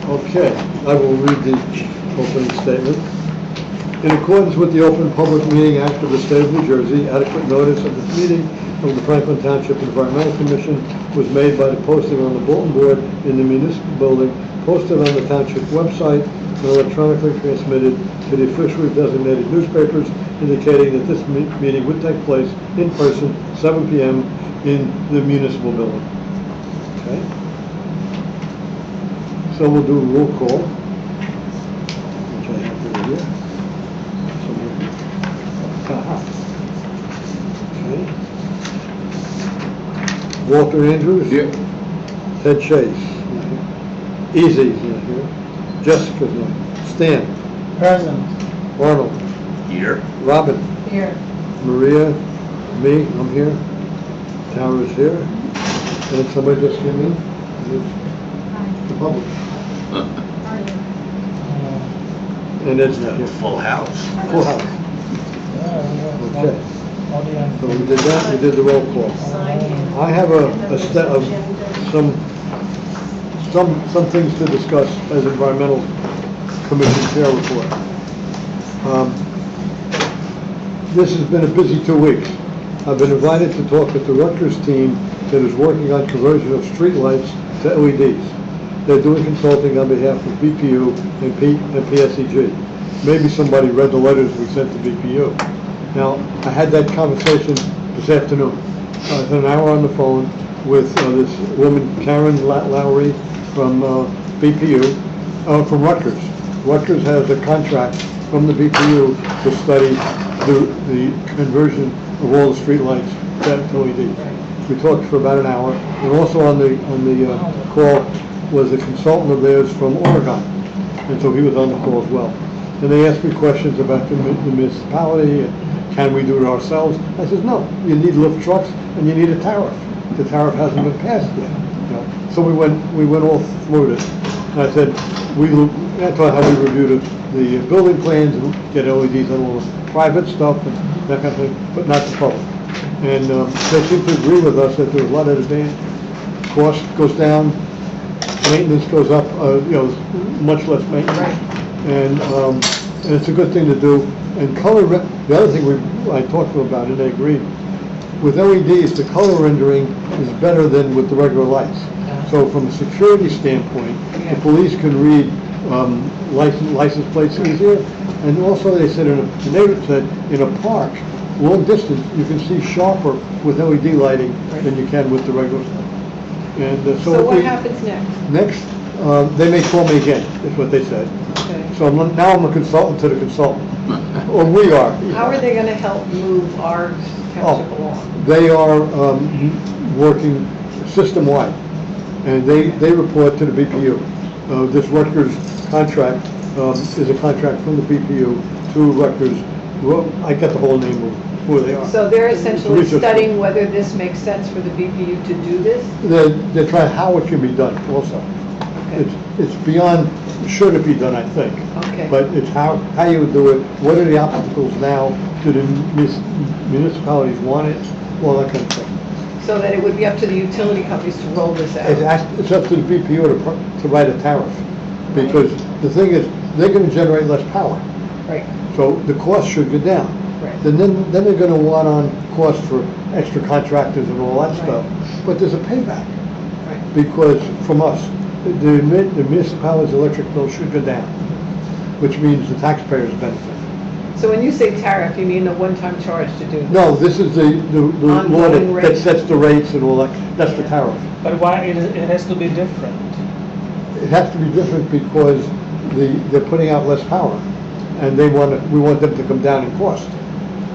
Okay, I will read the opening statement. In accordance with the Open Public Meeting Act of the State of New Jersey, adequate notice of this meeting of the Franklin Township Environmental Commission was made by the posting on the bulletin board in the municipal building, posted on the township website, and electronically transmitted to the officially designated newspapers, indicating that this meeting would take place in person, 7 p.m. in the municipal building. Okay. So we'll do a roll call, which I have over here. Okay. Walter Andrews? Here. Ted Chase? Easy's not here. Jessica's not here. Stan? Present. Arnold? Here. Robin? Here. Maria? Me? I'm here. Tara's here. And if somebody just came in? The public. And Ed's not here. Full house. Full house. Okay. So we did that, we did the roll call. I have some things to discuss as Environmental Commission Chair report. This has been a busy 2 weeks. I've been invited to talk with the Rutgers team that is working on conversion of streetlights to LEDs. They're doing consulting on behalf of BPU and PSEG. Maybe somebody read the letters we sent to BPU. Now, I had that conversation this afternoon. I had an hour on the phone with this woman, Karen Lowry, from BPU, from Rutgers. Rutgers has a contract from the BPU to study the conversion of all the streetlights to LEDs. We talked for about an hour, and also on the call was a consultant of theirs from Oregon, and so he was on the call as well. And they asked me questions about the municipality, and can we do it ourselves? I said, no, you need lift trucks and you need a tariff. The tariff hasn't been passed yet. You know? So we went all through it. And I said, I thought how we reviewed the building plans and get LEDs on all the private stuff and that kind of thing, but not the public. And they seem to agree with us that there's a lot of advance. Cost goes down, maintenance goes up, much less maintenance. And it's a good thing to do. And color, the other thing I talked to them about, and they agreed, with LEDs, the color rendering is better than with the regular lights. So from a security standpoint, the police can read license plates easier. And also they said, in a park, long distance, you can see sharper with LED lighting than you can with the regular stuff. And so what happens next? Next, they may call me again, is what they said. Okay. So now I'm a consultant to the consultant, or we are. How are they going to help move our township along? They are working system-wide, and they report to the BPU. This Rutgers contract is a contract from the BPU to Rutgers. Well, I got the whole name of who they are. So they're essentially studying whether this makes sense for the BPU to do this? They're trying how it can be done also. Okay. It's beyond should it be done, I think. Okay. But it's how you would do it, what are the obstacles now, do the municipalities want it, all that kind of thing. So that it would be up to the utility companies to roll this out? It's up to the BPU to write a tariff, because the thing is, they're going to generate less power. Right. So the cost should go down. Right. Then they're going to want on cost for extra contractors and all that stuff. But there's a payback. Right. Because from us, the municipality's electric bill should go down, which means the taxpayers benefit. So when you say tariff, you mean a one-time charge to do this? No, this is the law that sets the rates and all that. That's the tariff. But why it has to be different? It has to be different because they're putting out less power, and we want them to come down in cost,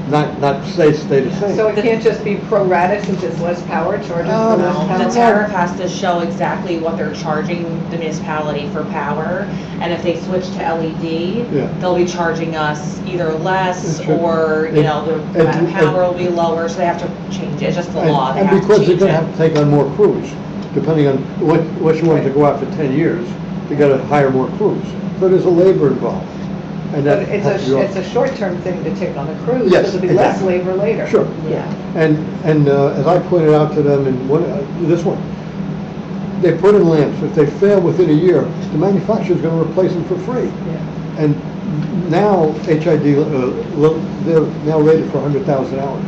not stay the same. So it can't just be pro rata since it's less power, charges for less power? The tariff has to show exactly what they're charging the municipality for power, and if they switch to LED, they'll be charging us either less or, the power will be lower, so they have to change it. It's just the law. And because they're going to have to take on more crews, depending on what you want to go out for 10 years, they got to hire more crews. So there's a labor involved. And but it's a short-term thing to take on a cruise, yes, so there'll be less labor later. Sure. Yeah. And as I pointed out to them in this one, they put in lamps. If they fail within a year, the manufacturer's gonna replace them for free. And now HID, they're now rated for 100,000 hours.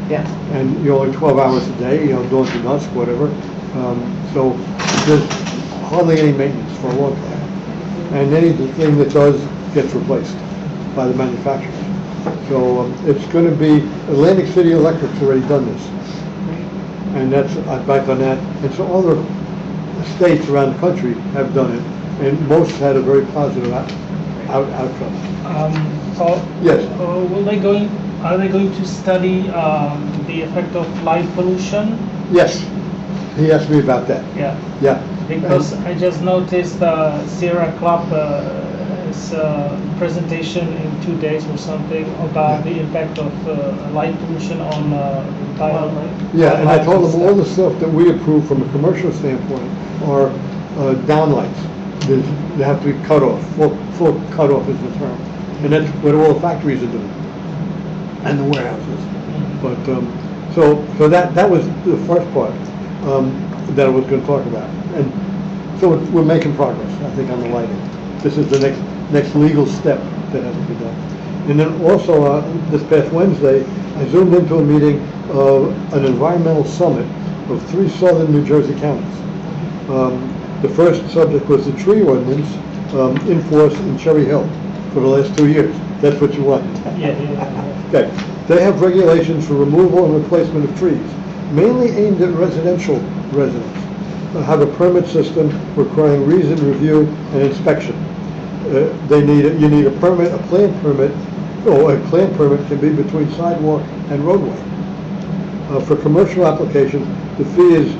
Yes. And you're only 12 hours a day, dawn to dusk, whatever. So there's hardly any maintenance for a long time. And anything that does gets replaced by the manufacturers. So it's going to be, Atlantic City Electric's already done this. And that's, I back on that. And so other states around the country have done it. And most had a very positive outcome. Paul? Yes. Are they going to study the effect of light pollution? Yes. He asked me about that. Yeah. Yeah. Because I just noticed Sierra Club has a presentation in 2 days or something about the impact of light pollution on Yeah, and I told them all the stuff that we approve from a commercial standpoint are downlights. They have to be cut off, full cut off is the term. And that's what all the factories are doing, and the warehouses. But, so that was the first part that I was going to talk about. And so we're making progress, I think, on the lighting. This is the next legal step that has to be done. And then also, this past Wednesday, I zoomed into a meeting of an environmental summit of 3 southern New Jersey counties. The first subject was the tree ordinance in force in Cherry Hill for the last 2 years. That's what you want. Yeah. Okay. They have regulations for removal and replacement of trees, mainly aimed at residential residents. Have a permit system requiring reasoned review and inspection. You need a permit, a plan permit, or a plan permit can be between sidewalk and roadway. For commercial applications, the fee is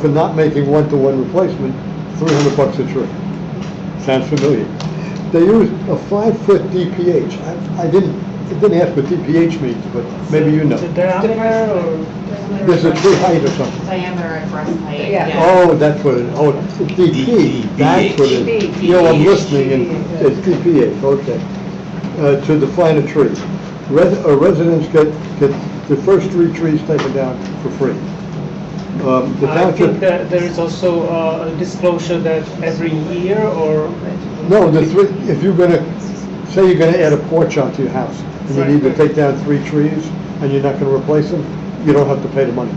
for not making one-to-one replacement, $300 a tree. Sounds familiar. They use a 5-foot DPH. It didn't ask what DPH means, but maybe you know. The diameter or? There's a tree height or something. Diameter and breast height. Yeah. Oh, that's what it is. Oh, it's DP. That's what it is. I'm listening, and it's DPH, okay. To define a tree. Residents get the first 3 trees taken down for free. The I township. think that there is also a disclosure that every year or? No, if you're gonna, say you're gonna add a porch onto your house, and you need to take down 3 trees, and you're not gonna replace them, you don't have to pay the money.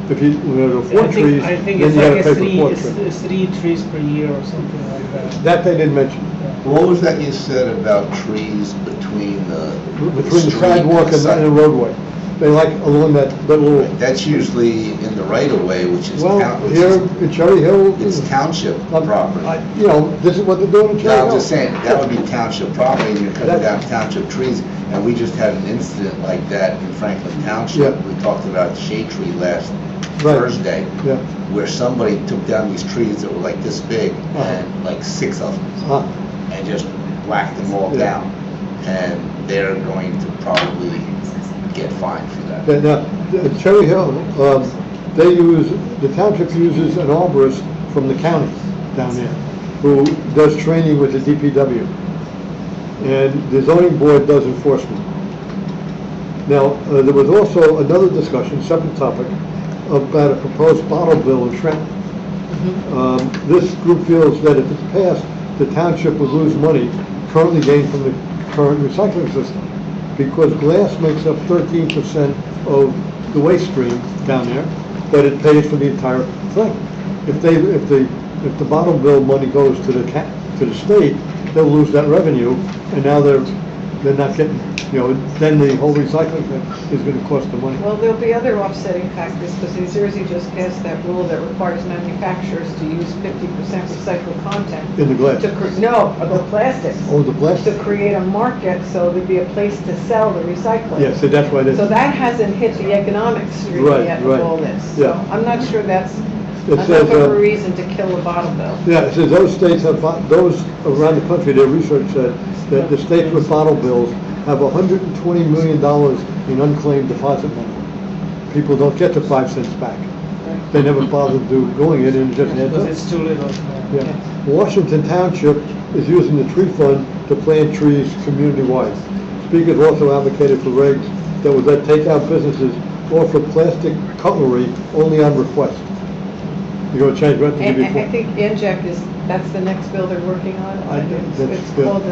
If you, the 4 trees, I think then it's you gotta like pay for 4 trees. 3 trees per year or something like that. That they didn't mention. What was that you said about trees between the Between the sidewalk and the roadway. They like along that little, That's usually in the right of way, which is well, here in Cherry Hill. it's township property. This is what they're doing in Cherry Hill. No, I'm just saying, that would be township property, and you're cutting down township trees, and we just had an incident like that in Franklin Township. Yeah. We talked about shade tree last Right. Thursday, Yeah. where somebody took down these trees that were like this big, and like 6 of them, and just whacked them all Yeah. down. And they're going to probably get fined for that. Now, Cherry Hill, the township uses an arborist from the county down there, who does training with the DPW. And the zoning board does enforcement. Now, there was also another discussion, separate topic, about a proposed bottle bill in Trenton. This group feels that if it's passed, the township would lose money currently gained from the current recycling system, because glass makes up 13% of the waste stream down there, but it pays for the entire thing. If the bottle bill money goes to the state, they'll lose that revenue, and now they're not getting, then the whole recycling thing is going to cost them money. Well, there'll be other offsetting factors, because New Jersey just passed that rule that requires manufacturers to use 50% recycled content. In the glass. No, the plastics. Oh, the plastic? To create a market, so there'd be a place to sell the recycling. Yeah, so that's why So that hasn't hit the economic stream Right, yet right. of all this. Yeah. So I'm not sure that's It enough says, of a reason to kill the bottle bill. Yeah, it says those states have, those around the country, their research said that the states with bottle bills have $120 million in unclaimed deposit money. People don't get the 5 cents back. They never bothered doing it, and it just adds Because up. it's too little. Yeah. Washington Township is using the tree fund to plant trees community-wide. Speakers also advocated for regs that would let takeout businesses offer plastic cutlery only on request. You're gonna change what to give you And I think NJAC that's the next bill they're working on. It's good. called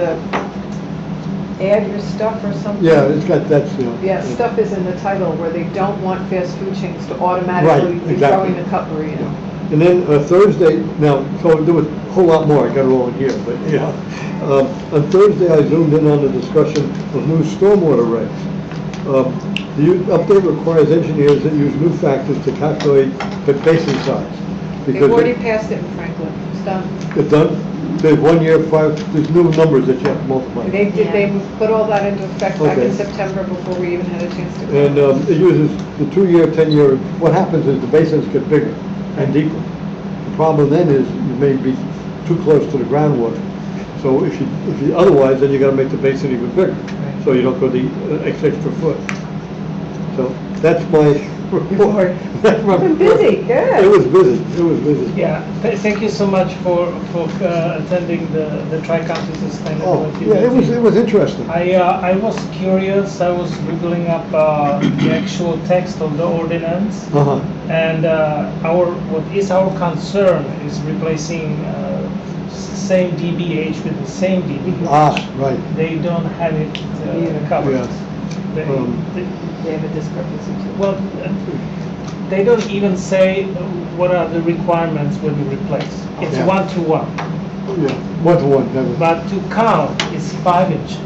Add Your Stuff or something. Yeah, it's got, that's, you know. Yeah, stuff is in the title where they don't want fast food chains to automatically Right, be exactly. throwing the cutlery in. And then Thursday, now, so there was a whole lot more, I got it all in here, but yeah. On Thursday, I zoomed in on the discussion of new stormwater regs. The update requires engineers that use new factors to calculate the basin size. They've already passed it in Franklin, it's done. It's done? There's 1 year, there's new numbers that you have to multiply. They put all that into effect back in Okay. September before we even had a chance to. And it uses the 2-year, 10-year, what happens is the basins get bigger and deeper. The problem then is you may be too close to the groundwater. So if you otherwise, then you gotta make the basin even bigger, so you don't go the extra foot. So that's my report. That's my Been report. busy, good. It was busy, it was busy. Yeah, thank you so much for attending the Tri-County Oh, Sustainability yeah, it meeting. was interesting. I was curious, I was googling up the actual text of the ordinance, Uh-huh. and what is our concern is replacing same DBH with the same DBH. Ah, right. They don't have it covered. Yeah. They- Um, They have a discrepancy too. Well, they don't even say what are the requirements when you replace. It's Yeah. 1-to-1. Yeah, 1-to-1, never. But to count is 5 inches.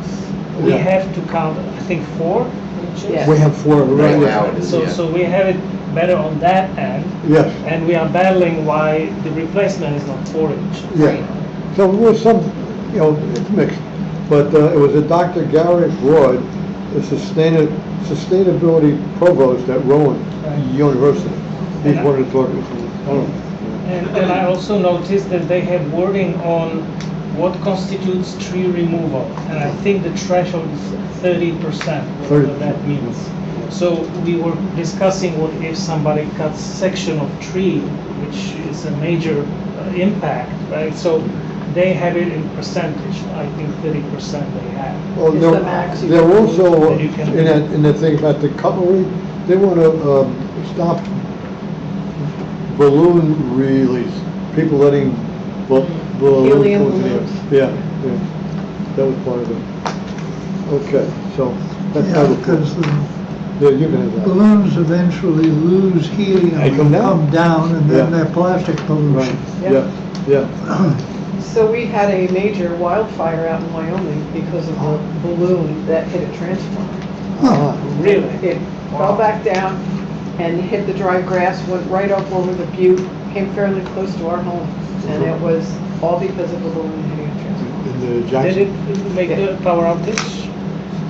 We Yeah. have to count, I think, 4 inches. Yeah. We have 4 Right right now now. it is, So, yeah. so we have it better on that end, Yes, and we are battling why the replacement is not 4 inches. yeah. So there was some, you know, it's mixed, but it was a Dr. Gary Broad, a sustainability provost at Rowan University. He's one of the talkers. And I also noticed that they have wording on what constitutes tree removal, and I think the threshold is 30%, whatever 30%. that means. So we were discussing what if somebody cuts section of tree, which is a major impact, right? So they have it in percentage, I think 30% they have. Well, It's they're, the max you they're can- also, that you can- in that thing about the cutlery, they want to stop balloon release, people letting balloons Helium go into the air. balloons. Yeah, yeah, that was part of it. Okay, so that's how Yeah, the, because the yeah, you can have that. balloons eventually lose helium They come down. and then Yeah. they're plastic Right, pollution. yeah, yeah. So we had a major wildfire out in Wyoming because of a balloon that hit a transformer. Ah, Really? It fell back down and hit the dry grass, went right up over the butte, came fairly close to our home. And it was all because of a balloon hitting a transformer. in the Did Jackson. it make the power outage?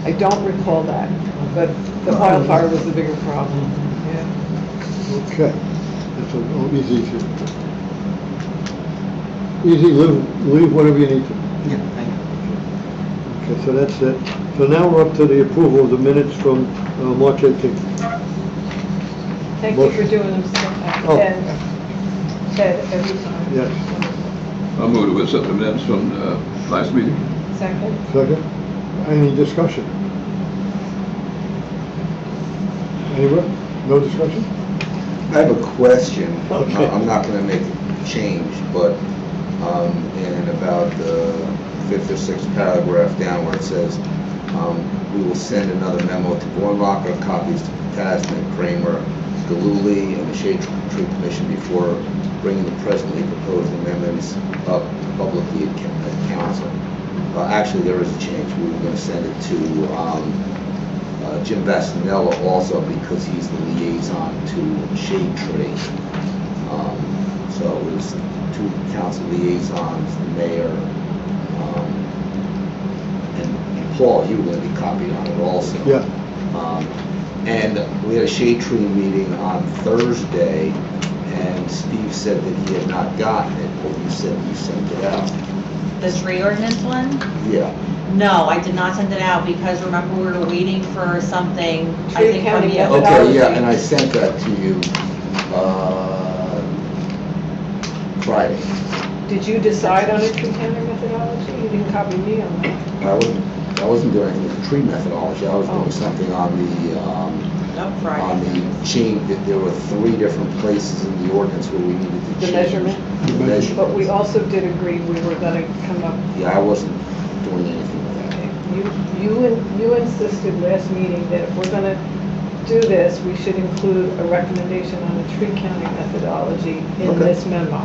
I don't recall that, but the wildfire was the bigger problem. Yeah. Okay, that's easy issue. Easy, leave whatever you need to. Yeah, thank you. Okay, so that's it. So now we're up to the approval of the minutes from March 18th. Thank you for Motion. doing them, Oh. Ted, every time. Yes. I'll move to accept the minutes from last meeting. Second? Second? Any discussion? Anywhere? No discussion? I have a question. Okay. I'm not gonna make a change, but, in about the 5th or 6th paragraph down where it says, we will send another memo to Bornbacher, copies to Tasman, Kramer, Galuli, and the Shade Tree Commission before bringing the presently proposed amendments up publicly at council. Actually, there is a change. We were gonna send it to, Jim Vasanella also because he's the liaison to Shade Tree. So it was 2 council liaisons, the mayor, and Paul, you were gonna be copied on it also. Yeah. And we had a Shade Tree meeting on Thursday, and Steve said that he had not gotten it, but you said you sent it out. The tree ordinance one? Yeah. No, I did not send it out because remember we were waiting for something, I Tree think from county you. methodology. Okay, yeah, and I sent that to you, Friday. Did you decide on a container methodology? You didn't copy me on that. I wasn't doing anything with the tree methodology, I was Oh. doing something on the, Nope, on Friday. the change, that there were 3 different places in the ordinance where we needed to The change. measurement? The measurement. But we also did agree we were gonna come up, Yeah, I wasn't doing anything with that. you insisted last meeting that if we're gonna do this, we should include a recommendation on a tree counting methodology in Okay. this memo.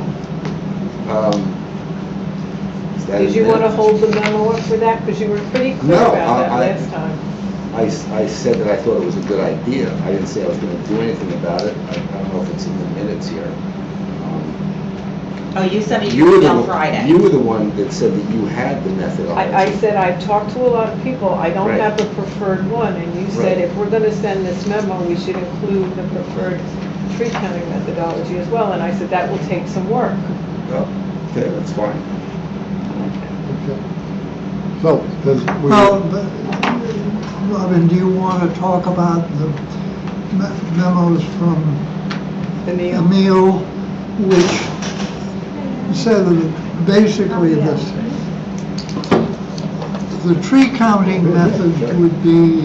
Is that Did in you there? wanna hold the memo up for that? Because you were pretty clear No, about that I- last time. I said that I thought it was a good idea. I didn't say I was gonna do anything about it. I don't know if it's in the minutes here. Oh, you sent me You your were the email one- Friday. You were the one that said that you had the methodology. I said, I've talked to a lot of people, I don't Right. have a preferred one, and you said Right. if we're gonna send this memo, we should include the preferred tree counting methodology as well, and I said, that will take some work. Oh, okay, that's fine. Okay. So, then we. Well, but, Robin, do you want to talk about the memos from Emil, which said that basically this, the tree counting method would be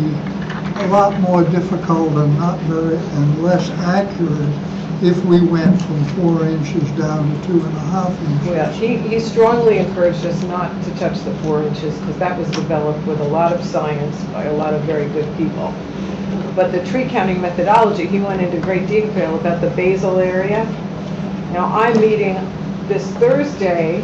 a lot more difficult and not very, and less accurate if we went from 4 inches down to 2.5 inches. Well, he strongly encouraged us not to touch the 4 inches, because that was developed with a lot of science by a lot of very good people. But the tree counting methodology, he went into great detail about the basal area. Now, I'm meeting this Thursday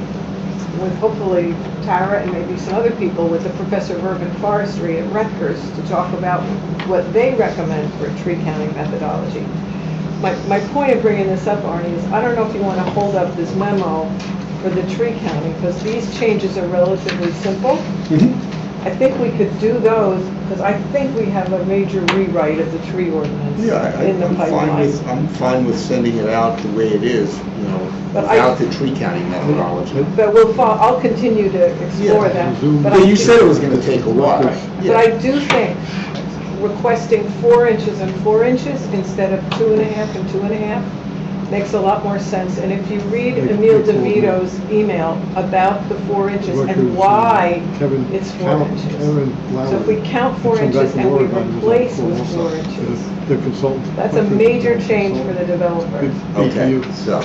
with hopefully Tara and maybe some other people with the Professor of Urban Forestry at Rutgers to talk about what they recommend for a tree counting methodology. My point of bringing this up, Arnie, is I don't know if you want to hold up this memo for the tree counting, because these changes are relatively simple. I think we could do those, because I think we have a major rewrite of the tree ordinance Yeah, in the pipeline. I'm fine with sending it out the way it is, But without the tree counting methodology. But I'll continue to explore Yeah. that. But But I you do- said it was gonna take a while. But I do think requesting 4 inches and 4 inches instead of 2.5 and 2.5 makes a lot more sense. And if you read Emil DeVito's email about the 4 inches and why it's 4 inches. So if we count 4 inches and we replace with 4 inches, The consultant. that's a major change for the developers. Okay, so,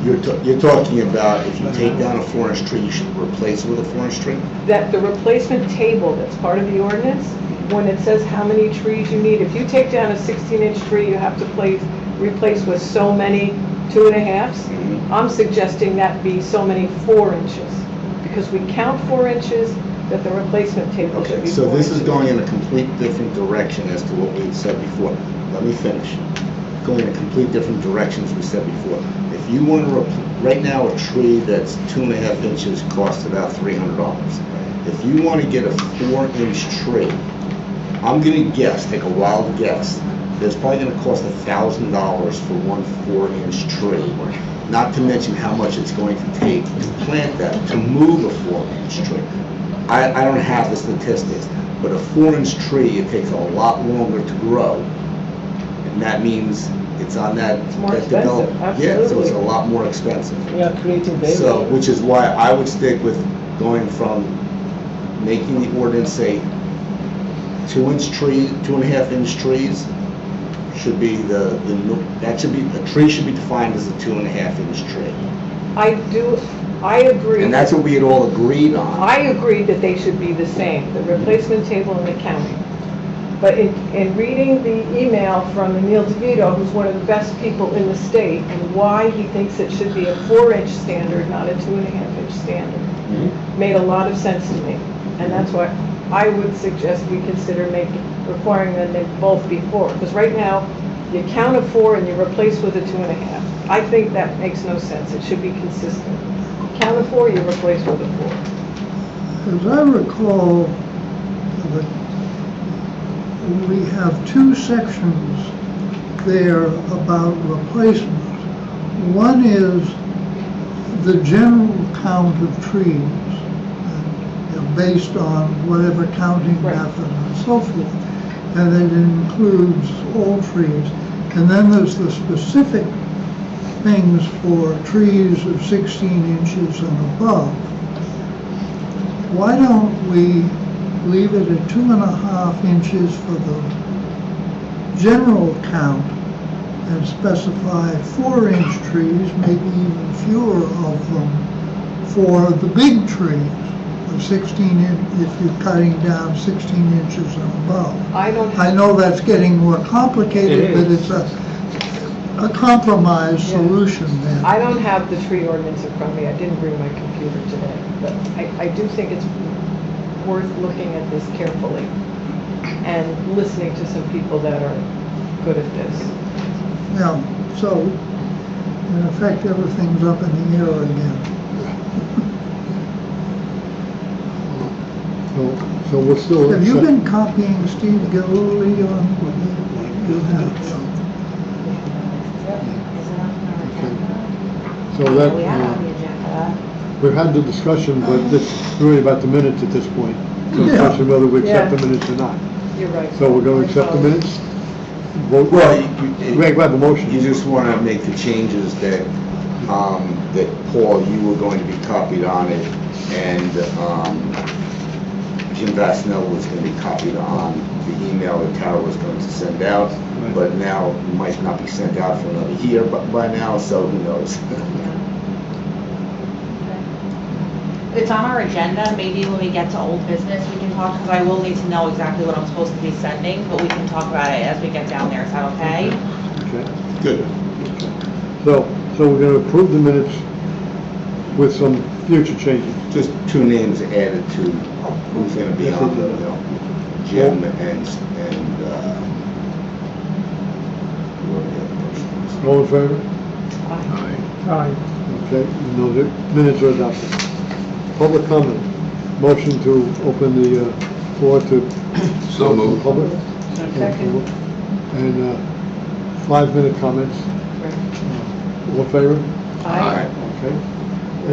you're talking about if you take down a 4-inch tree, you should replace it with a 4-inch tree? That the replacement table that's part of the ordinance, when it says how many trees you need, if you take down a 16-inch tree, you have to replace with so many 2.5s. I'm suggesting that be so many 4 inches, because we count 4 inches, that the replacement table should Okay, be 4 so inches. this is going in a complete different direction as to what we had said before. Let me finish. Going in a complete different direction as we said before. If you want to, right now, a tree that's 2.5 inches costs about $300. If you want to get a 4-inch tree, I'm going to guess, take a wild guess, it's probably going to cost $1,000 for one 4-inch tree. Not to mention how much it's going to take to plant that, to move a 4-inch tree. I don't have the statistics, but a 4-inch tree, it takes a lot longer to grow. And that means it's on that. It's more that expensive, develop- Yeah, so it's absolutely. a lot more expensive. We are creating barriers. So, which is why I would stick with going from making the ordinance say 2-inch tree, 2.5-inch trees should be that should be, a tree should be defined as a 2.5-inch tree. I agree. And that's what we had all agreed on. I agree that they should be the same, the replacement table and the counting. But in reading the email from Emil DeVito, who's one of the best people in the state, and why he thinks it should be a 4-inch standard, not a 2.5-inch standard, made a lot of sense to me. And that's why I would suggest we consider requiring them to both be 4. Because right now, you count a 4 and you replace with a 2.5. I think that makes no sense. It should be consistent. Count a 4, you replace with a 4. As I recall, that we have 2 sections there about replacement. One is the general count of trees, based on whatever counting method and so forth, and it includes all trees. And then there's the specific things for trees of 16 inches and above. Why don't we leave it at 2.5 inches for the general count and specify 4-inch trees, maybe even fewer of them, for the big trees, of 16 if you're cutting down 16 inches and above. I know that's getting more complicated, but it's a compromise solution then. I don't have the tree ordinance in front of me. I didn't bring my computer today, but I do think it's worth looking at this carefully and listening to some people that are good at this. Yeah, so in effect, everything's up in the air again. So we're still. Have you been copying Steve Gillooly on what you have? So that, We have on the agenda. we've had the discussion, but this is really about the minutes at this point. So the Yeah. question whether we accept the Yeah. minutes or not. You're right. So we're going to accept the minutes? Vote. Well, Greg, we have a motion. You just want to make the changes that, that Paul, you were going to be copied on it, and Jim Vasinello was going to be copied on the email that Tara was going to send out, Right. but now it might not be sent out for another year by now, so who knows? It's on our agenda, maybe when we get to old business, we can talk, because I will need to know exactly what I'm supposed to be sending, but we can talk about it as we get down there, is that okay? Okay. Good. So we're going to approve the minutes with some future changes. Just two names added to who's going to be on the, Jim and whoever the other person is. All in favor? Aye. Okay, no, the minutes are adopted. Public comment. Motion to open the floor to. So moved. Public. Second. And 5-minute comments. All in favor? Aye. Okay.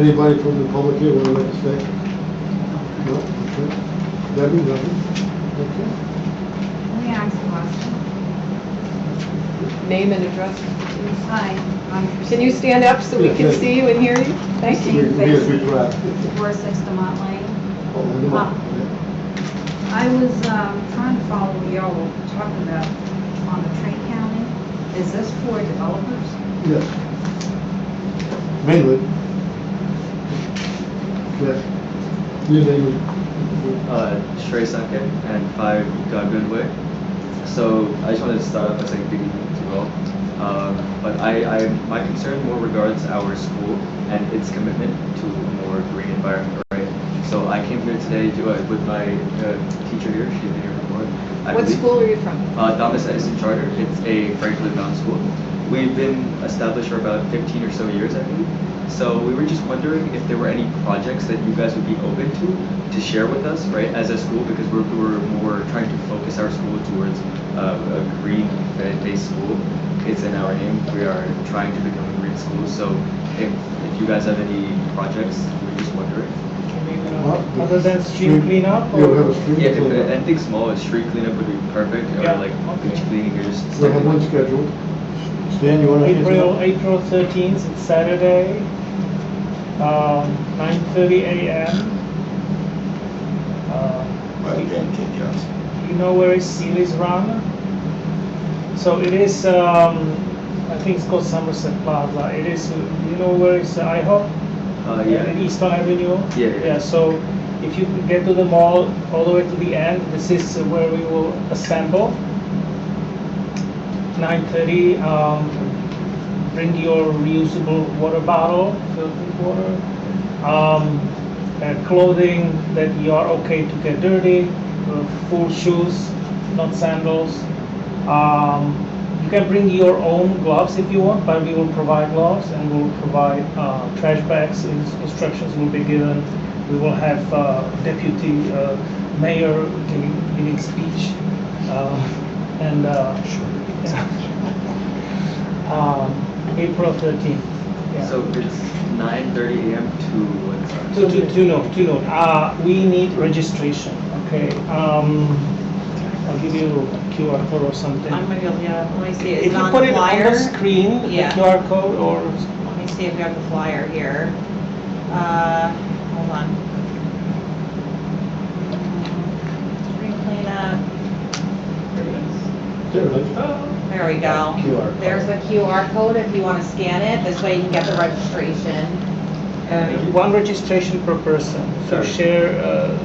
Anybody from the public here want to make a statement? No? Okay. Debbie, nothing? Okay. Let me ask a question. Name and address. Hi, I'm Can you stand up so we can Yeah. see you and hear you? Thank you. Yes, we try. 4-6 Demont Lane. Oh, I don't know. I was trying to follow what y'all were talking about on the tree counting. Is this for developers? Yes. Mainly. Yes. Your name is? Shrey Sankey and 5 Godwin Way. So I just wanted to start off by saying good evening to you all. But my concern more regards our school and its commitment to a more green environment, right? So I came here today with my teacher here. She's been here before. What school are you from? Thomas Edison Charter. It's a Franklin bound school. We've been established for about 15 or so years, I believe. So we were just wondering if there were any projects that you guys would be open to share with us, right, as a school, because we're more trying to focus our school towards a green-based school. It's in our name. We are trying to become a green school. So if you guys have any projects, we're just wondering. Other than stream cleanup? Yeah, we have a stream Yeah, if cleanup. anything small, a street cleanup would be perfect, or Yeah, like okay. beach cleaning or just We have one scheduled. Stan, you want to? April 13th, it's Saturday, 9:30 a.m. By Ben Kid Johnson. You know where is Sealy's Run? So it is, I think it's called Somerset Plaza. It is, you know where is IHOP? Yeah. In Easton Avenue? Yeah. Yeah, so if you get to the mall all the way to the end, this is where we will assemble. 9:30, bring your reusable water bottle, filled with water, clothing that you are okay to get dirty, full shoes, not sandals. You can bring your own gloves if you want, but we will provide gloves and we'll provide trash bags. Instructions will be given. We will have deputy mayor giving speech, and April 13th. Yeah. So it's 9:30 a.m. to what time? To noon. We need registration. Okay. I'll give you a QR code or something. I'm gonna go, yeah, let me see, is If it you on put the it on flyer? the screen, Yeah. the QR code, or Let me see if we have the flyer here. Hold on. Spring cleanup. There it is. There it is. There we go. QR code. There's the QR code if you want to scan it. This way you can get the registration. And one registration per person, so Sorry. share,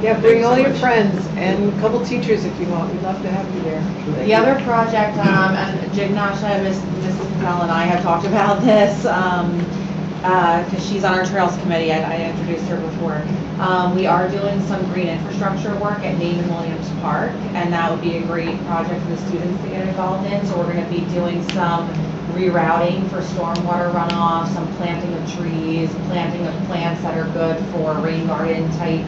Yeah, bring all your friends and a couple teachers if you want. We'd love to have you there. The other project, and Jignasha, Mrs. Patel and I have talked about this, because she's on our Trails Committee, I introduced her before. We are doing some green infrastructure work at Neiman Williams Park, and that would be a great project for the students to get involved in. So we're gonna be doing some rerouting for stormwater runoff, some planting of trees, planting of plants that are good for rain garden type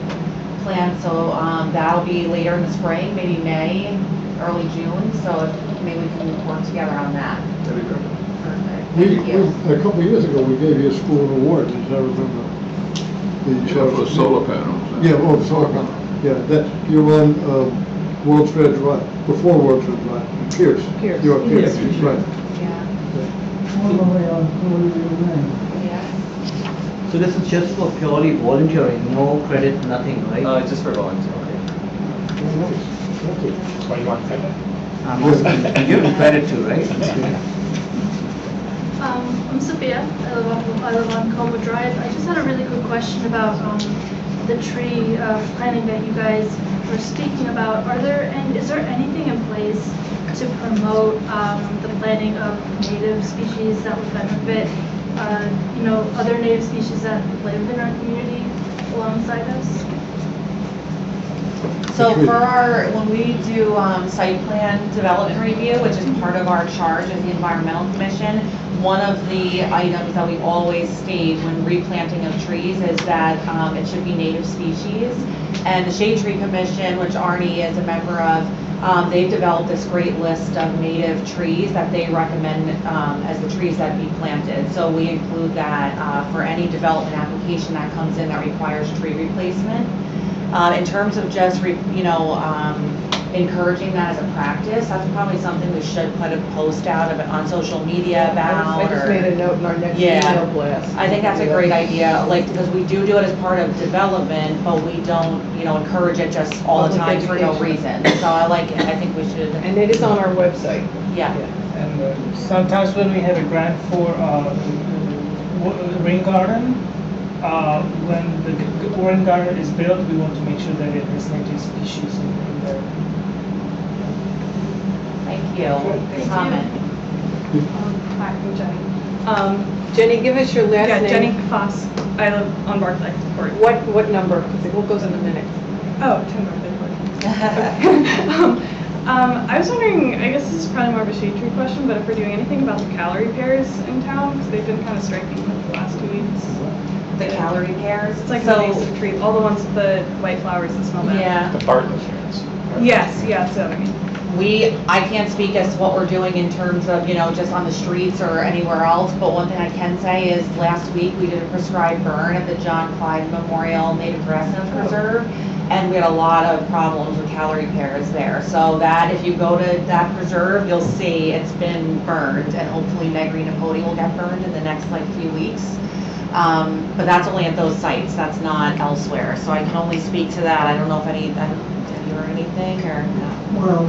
plants. So that'll be later in the spring, maybe May, early June. So maybe we can work together on that. That'd be perfect. Perfect. We, Thank you. a couple of years ago, we gave you a school award, as I remember. For solar panels. Yeah, oh, solar panel. Yeah, that, you're on, World Fair Drive, before World Fair Drive, Pierce. Pierce. You're on Pierce, Yes. right. Yeah. All the way on Colonial Lane. Yeah. So this is just for purely volunteering, no credit, nothing, right? Just for volunteering. That's it. Or you want credit? I'm asking, you give credit too, right? I'm Sophia. I live on Coma Drive. I just had a really quick question about the tree planting that you guys were speaking about. Is there anything in place to promote the planting of native species that would benefit, other native species that live in our community alongside us? So for when we do site plan development review, which is part of our charge as the Environmental Commission, one of the items that we always state when replanting of trees is that it should be native species. And the Shade Tree Commission, which Arnie is a member of, they've developed this great list of native trees that they recommend as the trees that be planted. So we include that for any development application that comes in that requires tree replacement. In terms of just, encouraging that as a practice, that's probably something we should put a post out on social media about. I just made a note in our next Yeah. email blast. I think that's a great idea, because we do it as part of development, but we don't, encourage it just all the Public time for no education. reason. So I like it, I think we should, And it is on our website. yeah. and sometimes when we have a grant for rain garden, when the rain garden is built, we want to make sure that it has native species in there. Thank you. Good you. comment. Hi, I'm Jenny. Jenny, give us your last Yeah, name. Jenny Foss. I live on Barclay Court. What number? Because it goes in a minute. Oh, 10 Barclay Court. I was wondering, I guess this is probably more of a shade tree question, but if we're doing anything about the calorie pears in town, because they've been kind of striking the last 2 weeks. The calorie pears. It's like So- an invasive tree, all the ones with the white flowers that smell bad. Yeah. The Barton shares. Yes, yeah, so I mean, I can't speak as to what we're doing in terms of, just on the streets or anywhere else, but one thing I can say is last week we did a prescribed burn at the John Clyde Memorial Native Grasslands Preserve, and we had a lot of problems with calorie pears there. So that, if you go to that preserve, you'll see it's been burned, and hopefully Negrina podi will get burned in the next few weeks. But that's only at those sites, that's not elsewhere, so I can only speak to that. I don't know if have you heard anything, or no? Well,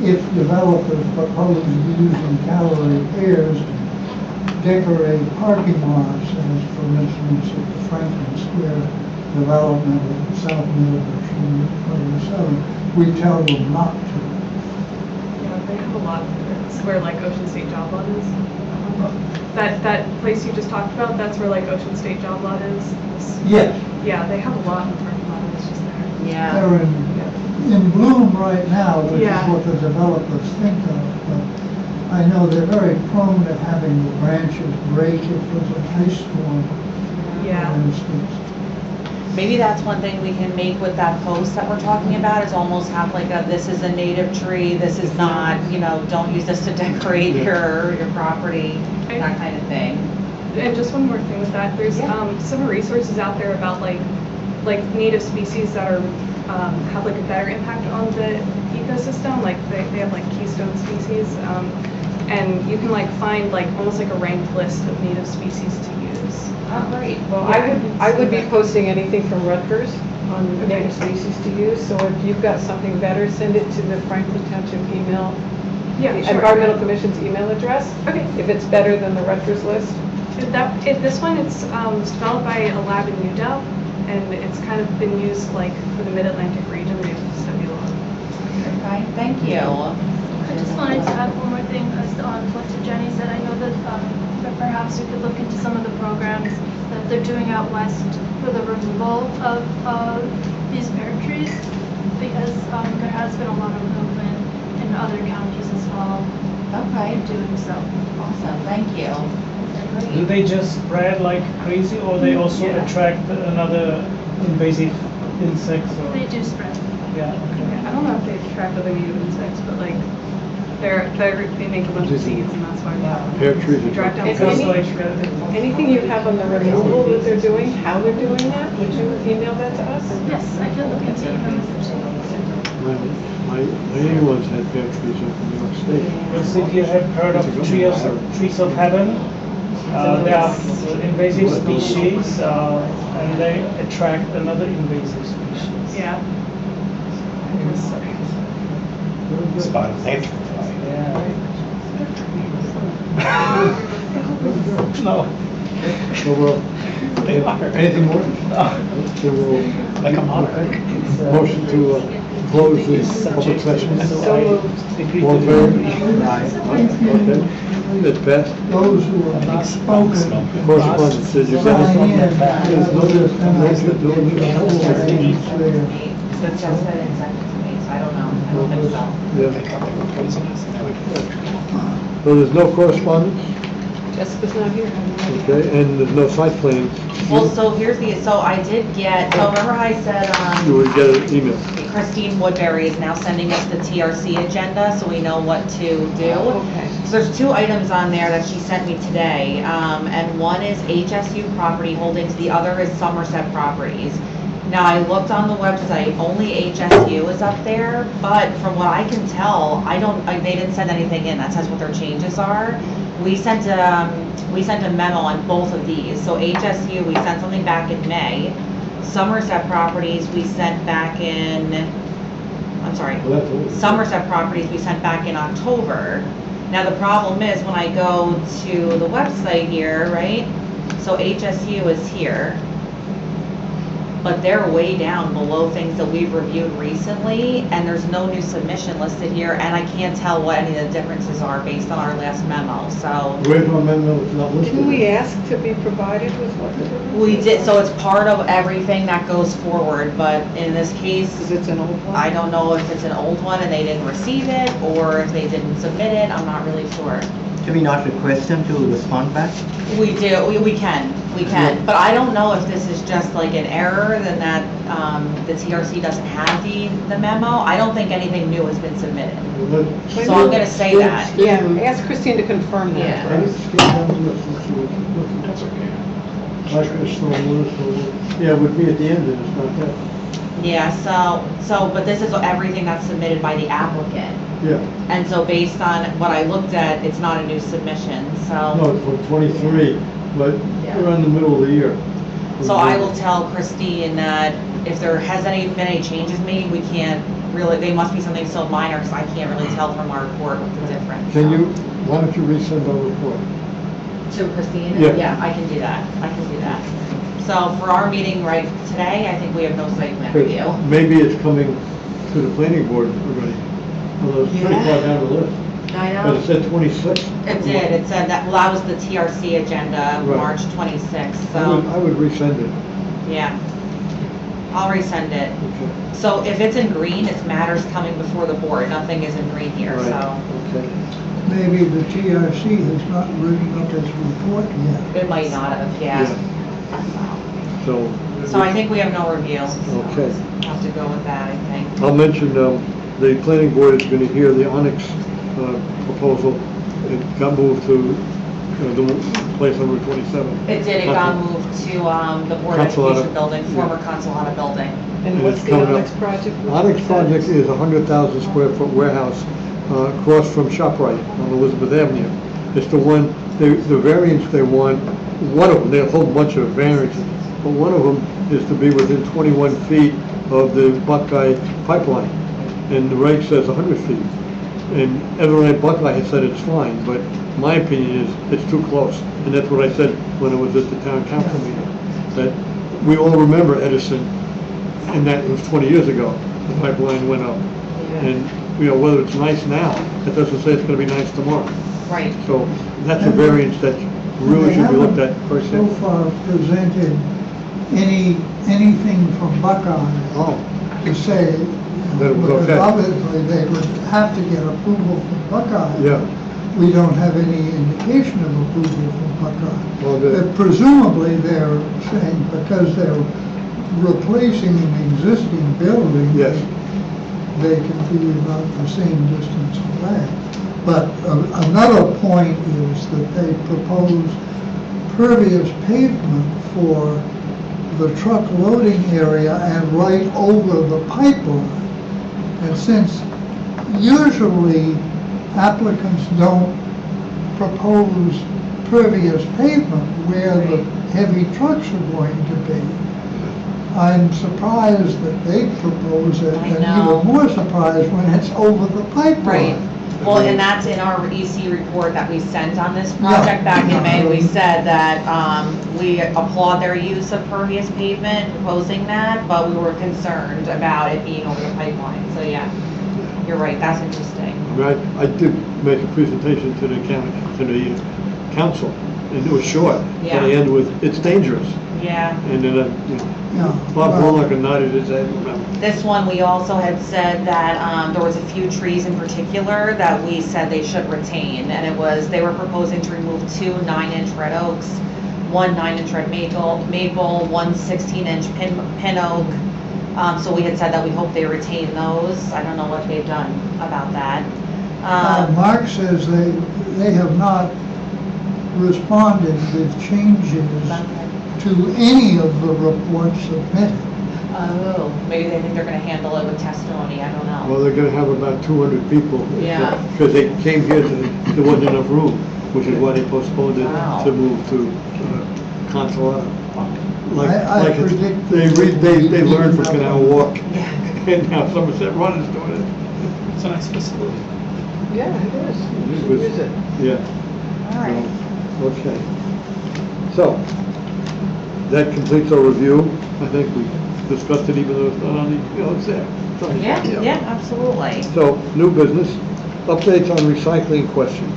if developers propose using calorie pairs to decorate parking lots, as for instance at the Franklin Square development of South Middlebury and 27, we tell them not to. yeah, they have a lot of it's where Ocean State Job Lot is. That place you just talked about, that's where Ocean State Job Lot is. Yes, Yeah, they have a lot in the parking lot, it's just there. Yeah. they're in bloom right now, which is Yeah. what the developers think of, but I know they're very prone to having the branches break if there's a ice storm, Yeah. for instance. Maybe that's one thing we can make with that post that we're talking about, is almost have this is a native tree, this is not, don't use this to decorate your property, that kind of thing. And just one more thing with that, there's Yeah. some resources out there about like native species that are have a better impact on the ecosystem. They have keystone species, and you can find almost a ranked list of native species to use. Oh, great. Well, Yeah, I would be posting anything from Rutgers. on invasive species to use, so if you've got something better, send it to the Franklin Township email, Yeah, the sure. Environmental Commission's email address. Okay. If it's better than the Rutgers list. If this one, it's developed by a lab in New Delhi, and it's kind of been used like for the Mid-Atlantic region. They've studied a lot. Okay, thank you. I just wanted to add one more thing on what Jenny said. I know that perhaps we could look into some of the programs that they're doing out west for the removal of these pear trees, because there has been a lot of movement in other counties as well Okay, in doing so. awesome, thank you. Do they just spread like crazy, or they also Yeah. attract another invasive insects? Or? They do spread. Yeah. Okay. I don't know if they attract other native insects, but like they make a bunch of seeds, and that's why we have them. Pear trees You are. drive down It's Because any- like Anything you have on the removal that they're doing, how they're doing that, would you email that to us? Yes, I can look into it. My in-laws had pear trees up in New York State. let's see if you have heard of trees of heaven. They are invasive species, and they attract another invasive species. Yeah. Spotted lantern. Yeah. No. So, They are. anything more? Then we'll Like a monarch. motion to close the public session. So moved. All in favor? Okay, it's passed. Those who have not spoken, Correspondence, did you get sign in. it? There's no, It just said it sent it to me, so I don't know, I don't think so. Yeah. So there's no correspondence, Jessica's not here. okay, and there's no site plans. Well, so here's so I did get, so remember how I said, You would get an email. Christine Woodbury is now sending us the TRC agenda, so we know what to do. Okay. So there's 2 items on there that she sent me today, and one is HSU property holdings, the other is Somerset Properties. Now, I looked on the website, only HSU is up there, but from what I can tell, they didn't send anything in that says what their changes are. We sent a memo on both of these, so HSU, we sent something back in May. Somerset Properties, we sent back in, I'm sorry, Somerset Properties, we sent back in October. Now, the problem is when I go to the website here, right? So HSU is here, but they're way down below things that we've reviewed recently, and there's no new submission listed here, and I can't tell what any of the differences are based on our last memo, so. Original amendment was not listed. Didn't we ask to be provided with what the difference We is? did, so it's part of everything that goes forward, but in this case, Because it's an old one? I don't know if it's an old one and they didn't receive it, or if they didn't submit it, I'm not really sure. Can we not request them to respond back? We do, we can, but I don't know if this is just like an error, then that, the TRC doesn't have the memo. I don't think anything new has been submitted. So I'm gonna say that. Yeah, ask Christine to confirm that. Yeah. That's okay. Yeah, it would be at the end, and it's not that. Yeah, but this is everything that's submitted by the applicant. Yeah, And so based on what I looked at, it's not a new submission, so. no, it's from 23, but we're in the middle of the year. So I will tell Christine that if there has been any changes made, we can't really, they must be something so minor, because I can't really tell from our report what's the difference. Can so. you, why don't you resend our report? To Christine? Yeah. I can do that, So for our meeting right today, I think we have no site plan review. Maybe it's coming to the planning board already, although it's pretty far down the list. I But it said 26. It said that, well, that was the TRC agenda, Right. March 26th, I so, would resend it. yeah. I'll resend it. Okay. So if it's in green, it's matters coming before the board, nothing is in green here, Right. so Okay. maybe the TRC has not written up its report yet. it might not have, yeah. So. So I think we have no review. Okay. Have to go with that, I think. I'll mention, the planning board is going to hear the Onyx proposal. It got moved to the place on Route 27. It did, it got moved to the Board of Consulata. Education building, Yeah. former Consulata building. And And what's it's the coming Onyx up. project? Onyx project is a 100,000 square foot warehouse across from ShopRite on Elizabeth Avenue. It's the one, the variance they want, one of them, they have a whole bunch of variances, but one of them is to be within 21 feet of the Buckeye pipeline, and the reg says 100 feet. And everyone at Buckeye has said it's fine, but my opinion is it's too close. And that's what I said when I was at the town council meeting, that we all remember Edison, and that was 20 years ago, the pipeline went up. And, you know, whether it's nice now, that doesn't say it's gonna be nice tomorrow. Right. So that's a variance that really should be looked at per So se. far presented anything from Buckeye Oh, to say, That it was because okay. obviously they would have to get approval from Buckeye. yeah. We don't have any indication of approval from Buckeye. Well, the- Presumably, they're saying because they're replacing an existing building. Yes. They can be about the same distance away. But another point is that they propose pervious pavement for the truck loading area and right over the pipeline. And since usually applicants don't propose pervious pavement where the heavy trucks are going to be, I'm surprised that they propose it, I and know. even more surprised when it's over the pipeline. Right. Well, and that's in our EC report that we sent on this project back in May. We said that we applaud their use of pervious pavement, proposing that, but we were concerned about it being over the pipeline. So yeah, you're right, that's interesting. I mean, I did make a presentation to the county, to the council, and it was short. Yeah. And I ended with, it's dangerous. Yeah. And then, you know, Yeah. Bob Well, Bullock nodded his head, remember. This one, we also had said that there was a few trees in particular that we said they should retain. And it was, they were proposing to remove 2 9-inch red oaks, 1 9-inch red maple, 1 16-inch pin oak. So we had said that we hope they retain those. I don't know what they've done about that. Mark says they have not responded with changes to any of the reports submitted. Oh, maybe they think they're gonna handle it with testimony, I don't know. Well, they're gonna have about 200 people. Yeah. Because they came here there wasn't enough room, which is why they postponed it Wow. to move to Consolata. I predict They learned from Canal Walk, Yeah. and now Somerset Run is doing it. It's a nice facility. Yeah, it is. You It should was- use it. Yeah. All right. Okay. So, that completes our review. I think we discussed it even though it's not on the, you know, it's there. It's on the- Yeah, absolutely. So, new business, updates on recycling questions.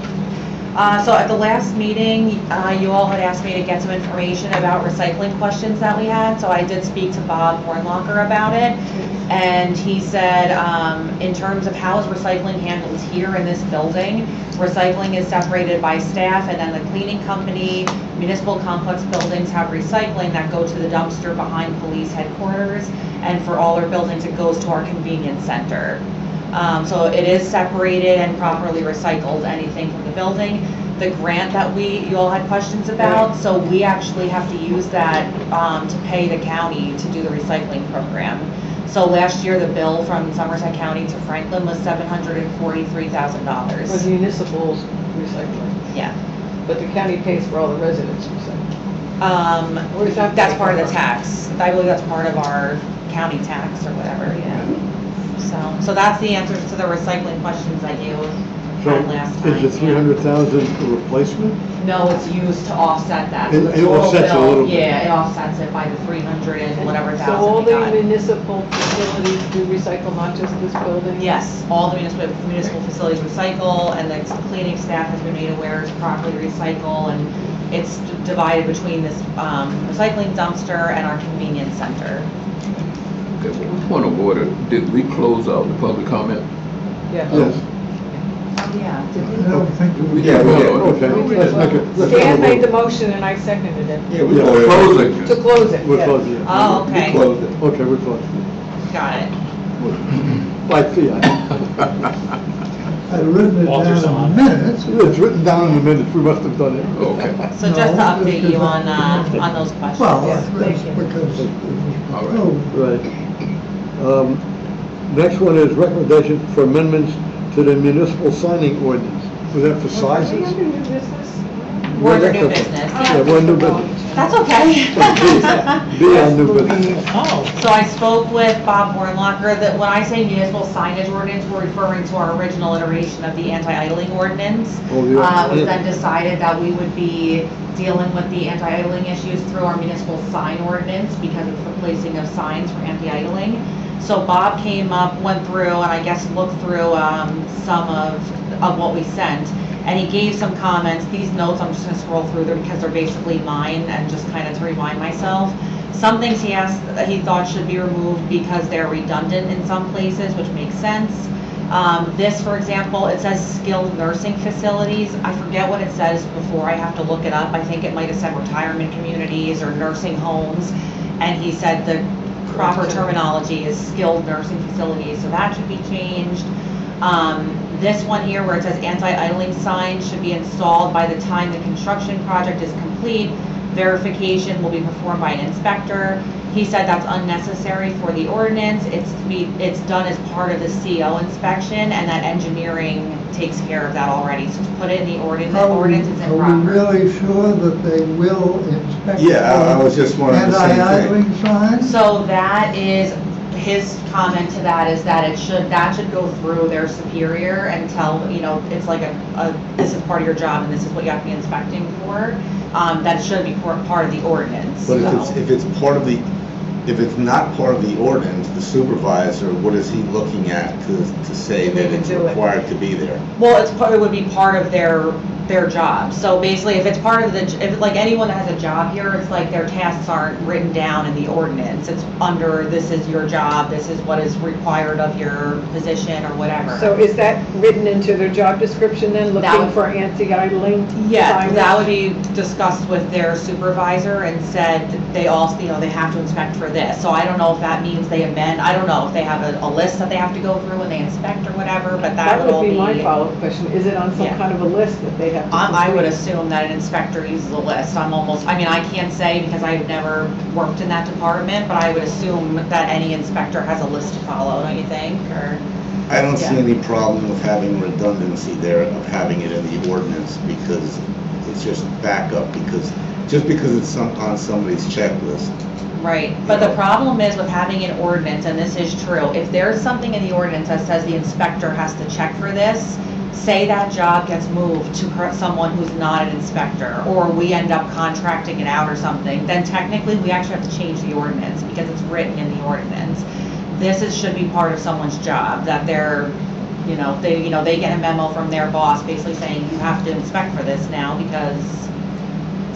So at the last meeting, you all had asked me to get some information about recycling questions that we had, so I did speak to Bob Hornlocker about it. And he said, in terms of how is recycling handled here in this building, recycling is separated by staff, and then the cleaning company, municipal complex buildings have recycling that go to the dumpster behind police headquarters, and for all our buildings, it goes to our convenience center. So it is separated and properly recycled, anything from the building. The grant that you all had questions about, so we actually have to use that to pay the county to do the recycling program. So last year, the bill from Somerset County to Franklin was For $743,000. municipal recycling, Yeah. but the county pays for all the residents recycling. Or is that? That's part of the tax. I believe that's part of our county tax or whatever, yeah. So that's the answers to the recycling questions that you So, had last time. is the 300,000 a replacement? No, it's used to offset that. So It- the it total offsets a bill- little bit. Yeah, it offsets it by the 300 and whatever So thousand all we the got. municipal facilities do recycle, not just this building? Yes, all the municipal facilities recycle, and the cleaning staff has been made aware to properly recycle, and it's divided between this recycling dumpster and our convenience center. Okay, well, point of order, did we close out the public comment? Yeah. Yes. Oh, yeah, did I don't think we Yeah, we did. Okay, let's make it. let's Stan have a made the vote. motion and I seconded it. Yeah, we Yeah, voted. Closing. To close it, We're yes. closing it. Oh, We okay, closed it. Okay, we're closed. got it. By fiat. I'd written it Walter's down on. in minutes. It's written down in the minutes, we must have done it. Okay, So just to No, update you because on those questions. Well, Yeah, that's thank you. because it all was right. proposed. Right. Next one is recommendation for amendments to the municipal signing ordinance. Was that for Are we sizes? under new business? We're under new Where'd that come business. from? Yeah, we're new business. That's okay. Be on new business. Oh. So I spoke with Bob Warnlocker that when I say municipal signage ordinance, we're referring to our original iteration of the anti-idling ordinance. Oh, yeah. It was then decided that we would be dealing with the anti-idling issues through our municipal sign ordinance because it's the placing of signs for anti-idling. So Bob went through and I guess looked through some of what we sent. And he gave some comments. These notes, I'm just gonna scroll through them because they're basically mine and just kind of to remind myself. Some things he thought should be removed because they're redundant in some places, which makes sense. This, for example, it says skilled nursing facilities. I forget what it says before, I have to look it up. I think it might have said retirement communities or nursing homes. And he said the proper terminology is skilled nursing facilities, so that should be changed. This one here where it says anti-idling signs should be installed by the time the construction project is complete. Verification will be performed by an inspector. He said that's unnecessary for the ordinance. It's done as part of the CO inspection, and that engineering takes care of that already. So to put it in the ordinance, it's Are we improper. really sure that they will inspect? Yeah, I was just wondering the same thing. Anti-idling signs? So that is, his comment to that is that that should go through their superior and tell, it's like this is part of your job and this is what you have to be inspecting for. That should be part of the ordinance. But so. if it's not part of the ordinance, the supervisor, what is he looking at to say that it's required to be there? Well, it would be part of their job. So basically, if it's part of if like anyone that has a job here, it's like their tasks aren't written down in the ordinance. It's under, this is your job, this is what is required of your position or whatever. So is that written into their job description then, looking for anti-idling? Yeah, signage? that would be discussed with their supervisor and said they also, they have to inspect for this. So I don't know if that means they amend, I don't know if they have a list that they have to go through when they inspect or whatever, but that would all be. That would be my follow-up question. Is it on some kind of a list that they have to I would complete? assume that an inspector uses a list. I can't say because I've never worked in that department, but I would assume that any inspector has a list to follow, don't you think? Or I don't see any problem with having redundancy there, of having it in the ordinance, because it's just backup, because it's on somebody's checklist. Right, but the problem is with having an ordinance, and this is true, if there's something in the ordinance that says the inspector has to check for this, say that job gets moved to someone who's not an inspector, or we end up contracting it out or something, then technically we actually have to change the ordinance because it's written in the ordinance. Should be part of someone's job, that they get a memo from their boss basically saying you have to inspect for this now because,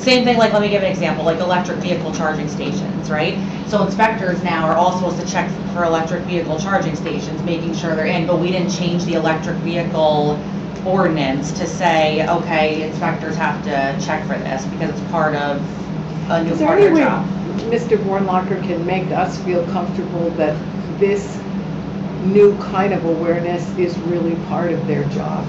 same thing, like let me give an example, like electric vehicle charging stations, right? So inspectors now are all supposed to check for electric vehicle charging stations, making sure they're in, but we didn't change the electric vehicle ordinance to say, okay, inspectors have to check for this because it's part of a new part of their job. Mr. Warnlocker can make us feel comfortable that this new kind of awareness is really part of their job?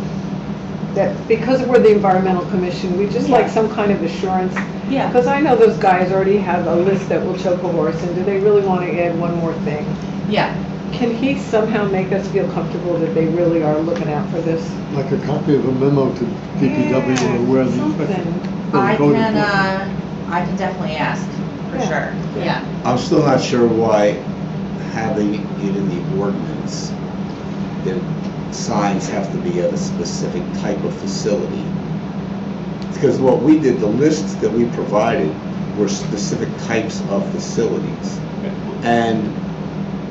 That because we're the environmental commission, we just like some kind of assurance. Yeah. Because I know those guys already have a list that will choke a horse, and do they really want to add one more thing? Yeah. Can he somehow make us feel comfortable that they really are looking out for this? Like a copy of a memo to DPW or where the I can definitely ask, for sure, yeah. I'm still not sure why having it in the ordinance that signs have to be at a specific type of facility. Because what we did, the lists that we provided were specific types of facilities. And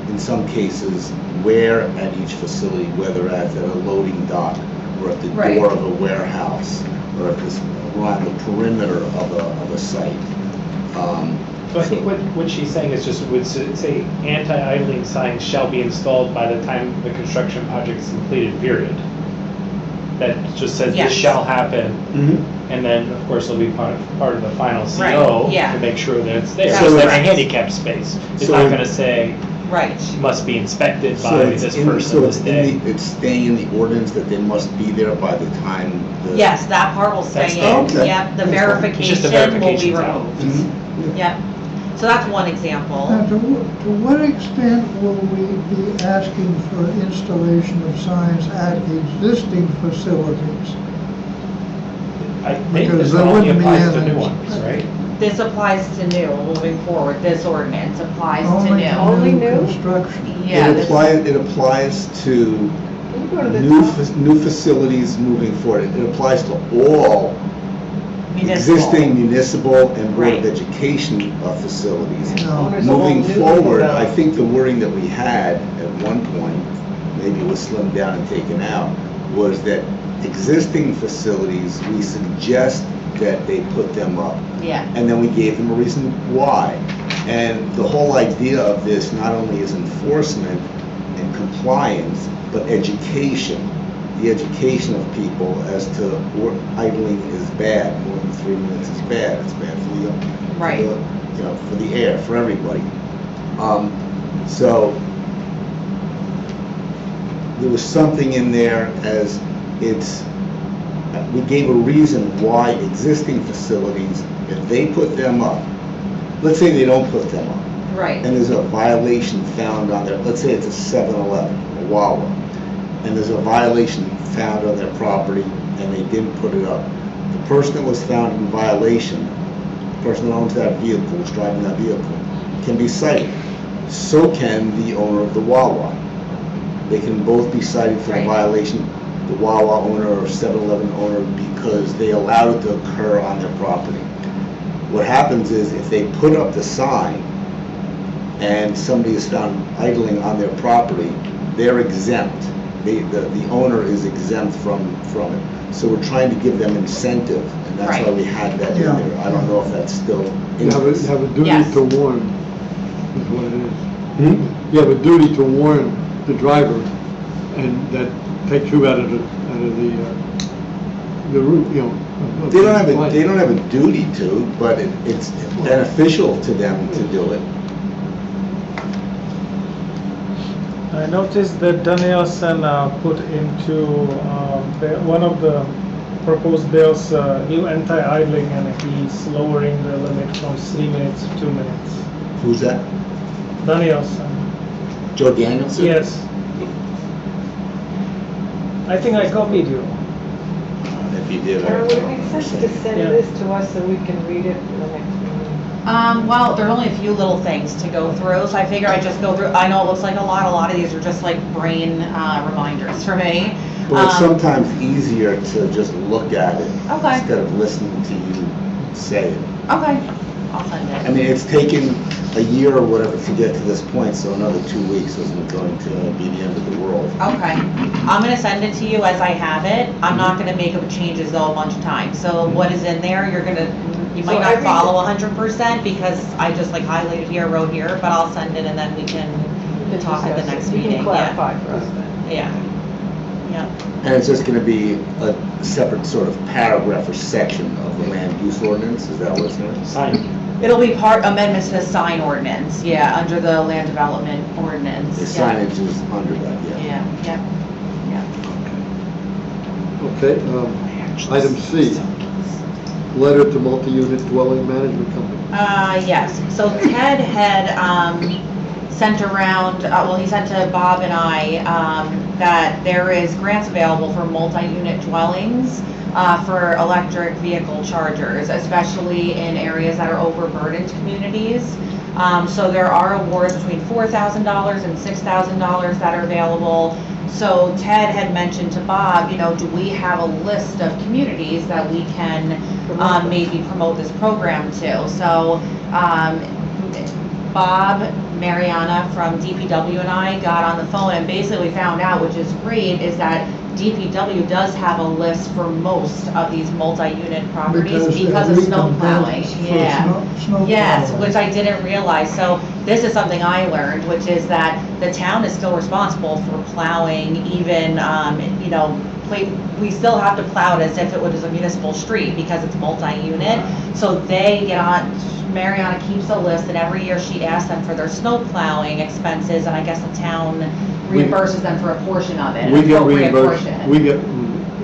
in some cases, where at each facility, whether at a loading dock or at the door of a warehouse or around the perimeter of a site. So I think what she's saying is just would say anti-idling signs shall be installed by the time the construction project is completed, period. That just says this shall happen, and then of course it'll be part of the final CO to make sure that it's there. So like a handicap space, it's not going to say must be inspected by this person this day. It's staying in the ordinance that they must be there by the time. Yes, that part will stay in. Okay. Yep, the verification will be removed. Yep. So that's one example. Now, to what extent will we be asking for installation of signs at existing facilities? I think Because this there only wouldn't be applies to any- new ones, right? This applies to new, moving forward, this ordinance applies to Only new. Only new? construction. Yeah, this- It applies to Can you go to the new, top? new facilities moving forward. It applies to all municipal. existing municipal and Board of Right. Education facilities. No. Owners of all Moving new forward, I development. think the wording that we had at one point, maybe it was slimmed down and taken out, was that existing facilities, we suggest that they put them up. Yeah, And then we gave them a reason why. And the whole idea of this not only is enforcement and compliance, but education. The education of people as to what idling is bad. More than 3 minutes is bad. It's bad for the, Right. for the air, for everybody. So there was something in there as we gave a reason why existing facilities, if they put them up, let's say they don't put them up, right. and there's a violation found on their, let's say it's a 7-Eleven, a Wawa, and there's a violation found on their property and they didn't put it up. The person that was found in violation, the person that owns that vehicle, was driving that vehicle, can be cited. So can the owner of the Wawa. They can both be cited for the Right. violation, the Wawa owner or 7-Eleven owner, because they allowed it to occur on their property. What happens is if they put up the sign and somebody is found idling on their property, they're exempt. The owner is exempt from it. So we're trying to give them incentive, and that's why Right. we had that in Yeah. there. I don't know if that's still in You have this. a duty Yes. to warn, is what it is. You have a duty to warn the driver, and that takes you out of the route, you know. of They don't the have a duty to, but it's beneficial to them to do it. I noticed that Danielson put into one of the proposed bills, new anti-idling, and he's lowering the limit from 3 minutes to 2 minutes. Who's that? Danielson, Joe Danielson? yes. I think I copied you. If you did. Karen, would it make sense to send Yeah. this to us so we can read it for the next meeting? Well, there are only a few little things to go through, so I figure I just go through, I know it looks like a lot of these are just like brain reminders for me. Well, it's sometimes easier to just look at it Okay. instead of listening to you say it. Okay, I'll send I it. mean, it's taken a year or whatever to get to this point, so another 2 weeks isn't going to be the end of the world. Okay, I'm gonna send it to you as I have it. I'm not gonna make changes though a bunch of times. So what is in there, you might So not every- follow 100% because I just like highlighted here, wrote here, but I'll send it and then we can talk at the next You meeting. can clarify for us then. Yeah. Yeah. And it's just gonna be a separate sort of paragraph or section of the land use ordinance, is that what it's gonna be? Sign. It'll be part amendments to the sign ordinance, yeah, under the land development ordinance. The yeah. signage is under that, yeah. Yeah, yeah, Okay, item C, letter to multi-unit dwelling management company. Yes, so Ted had, sent around, he sent to Bob and I, that there is grants available for multi-unit dwellings, for electric vehicle chargers, especially in areas that are overburdened communities. So there are awards between $4,000 and $6,000 that are available. So Ted had mentioned to Bob, do we have a list of communities that we can maybe promote this program to? So Bob, Mariana from DPW and I got on the phone and basically found out, which is great, is that DPW does have a list for most of these multi-unit properties because of snow plowing. Yeah. Yes, which I didn't realize. So this is something I learned, which is that the town is still responsible for plowing even, we still have to plow it as if it was a municipal street because it's multi-unit. So they get on, Mariana keeps a list and every year she asks them for their snow plowing expenses and I guess the town reimburses them for a portion of it, We an get appropriate reimbursed, portion. we get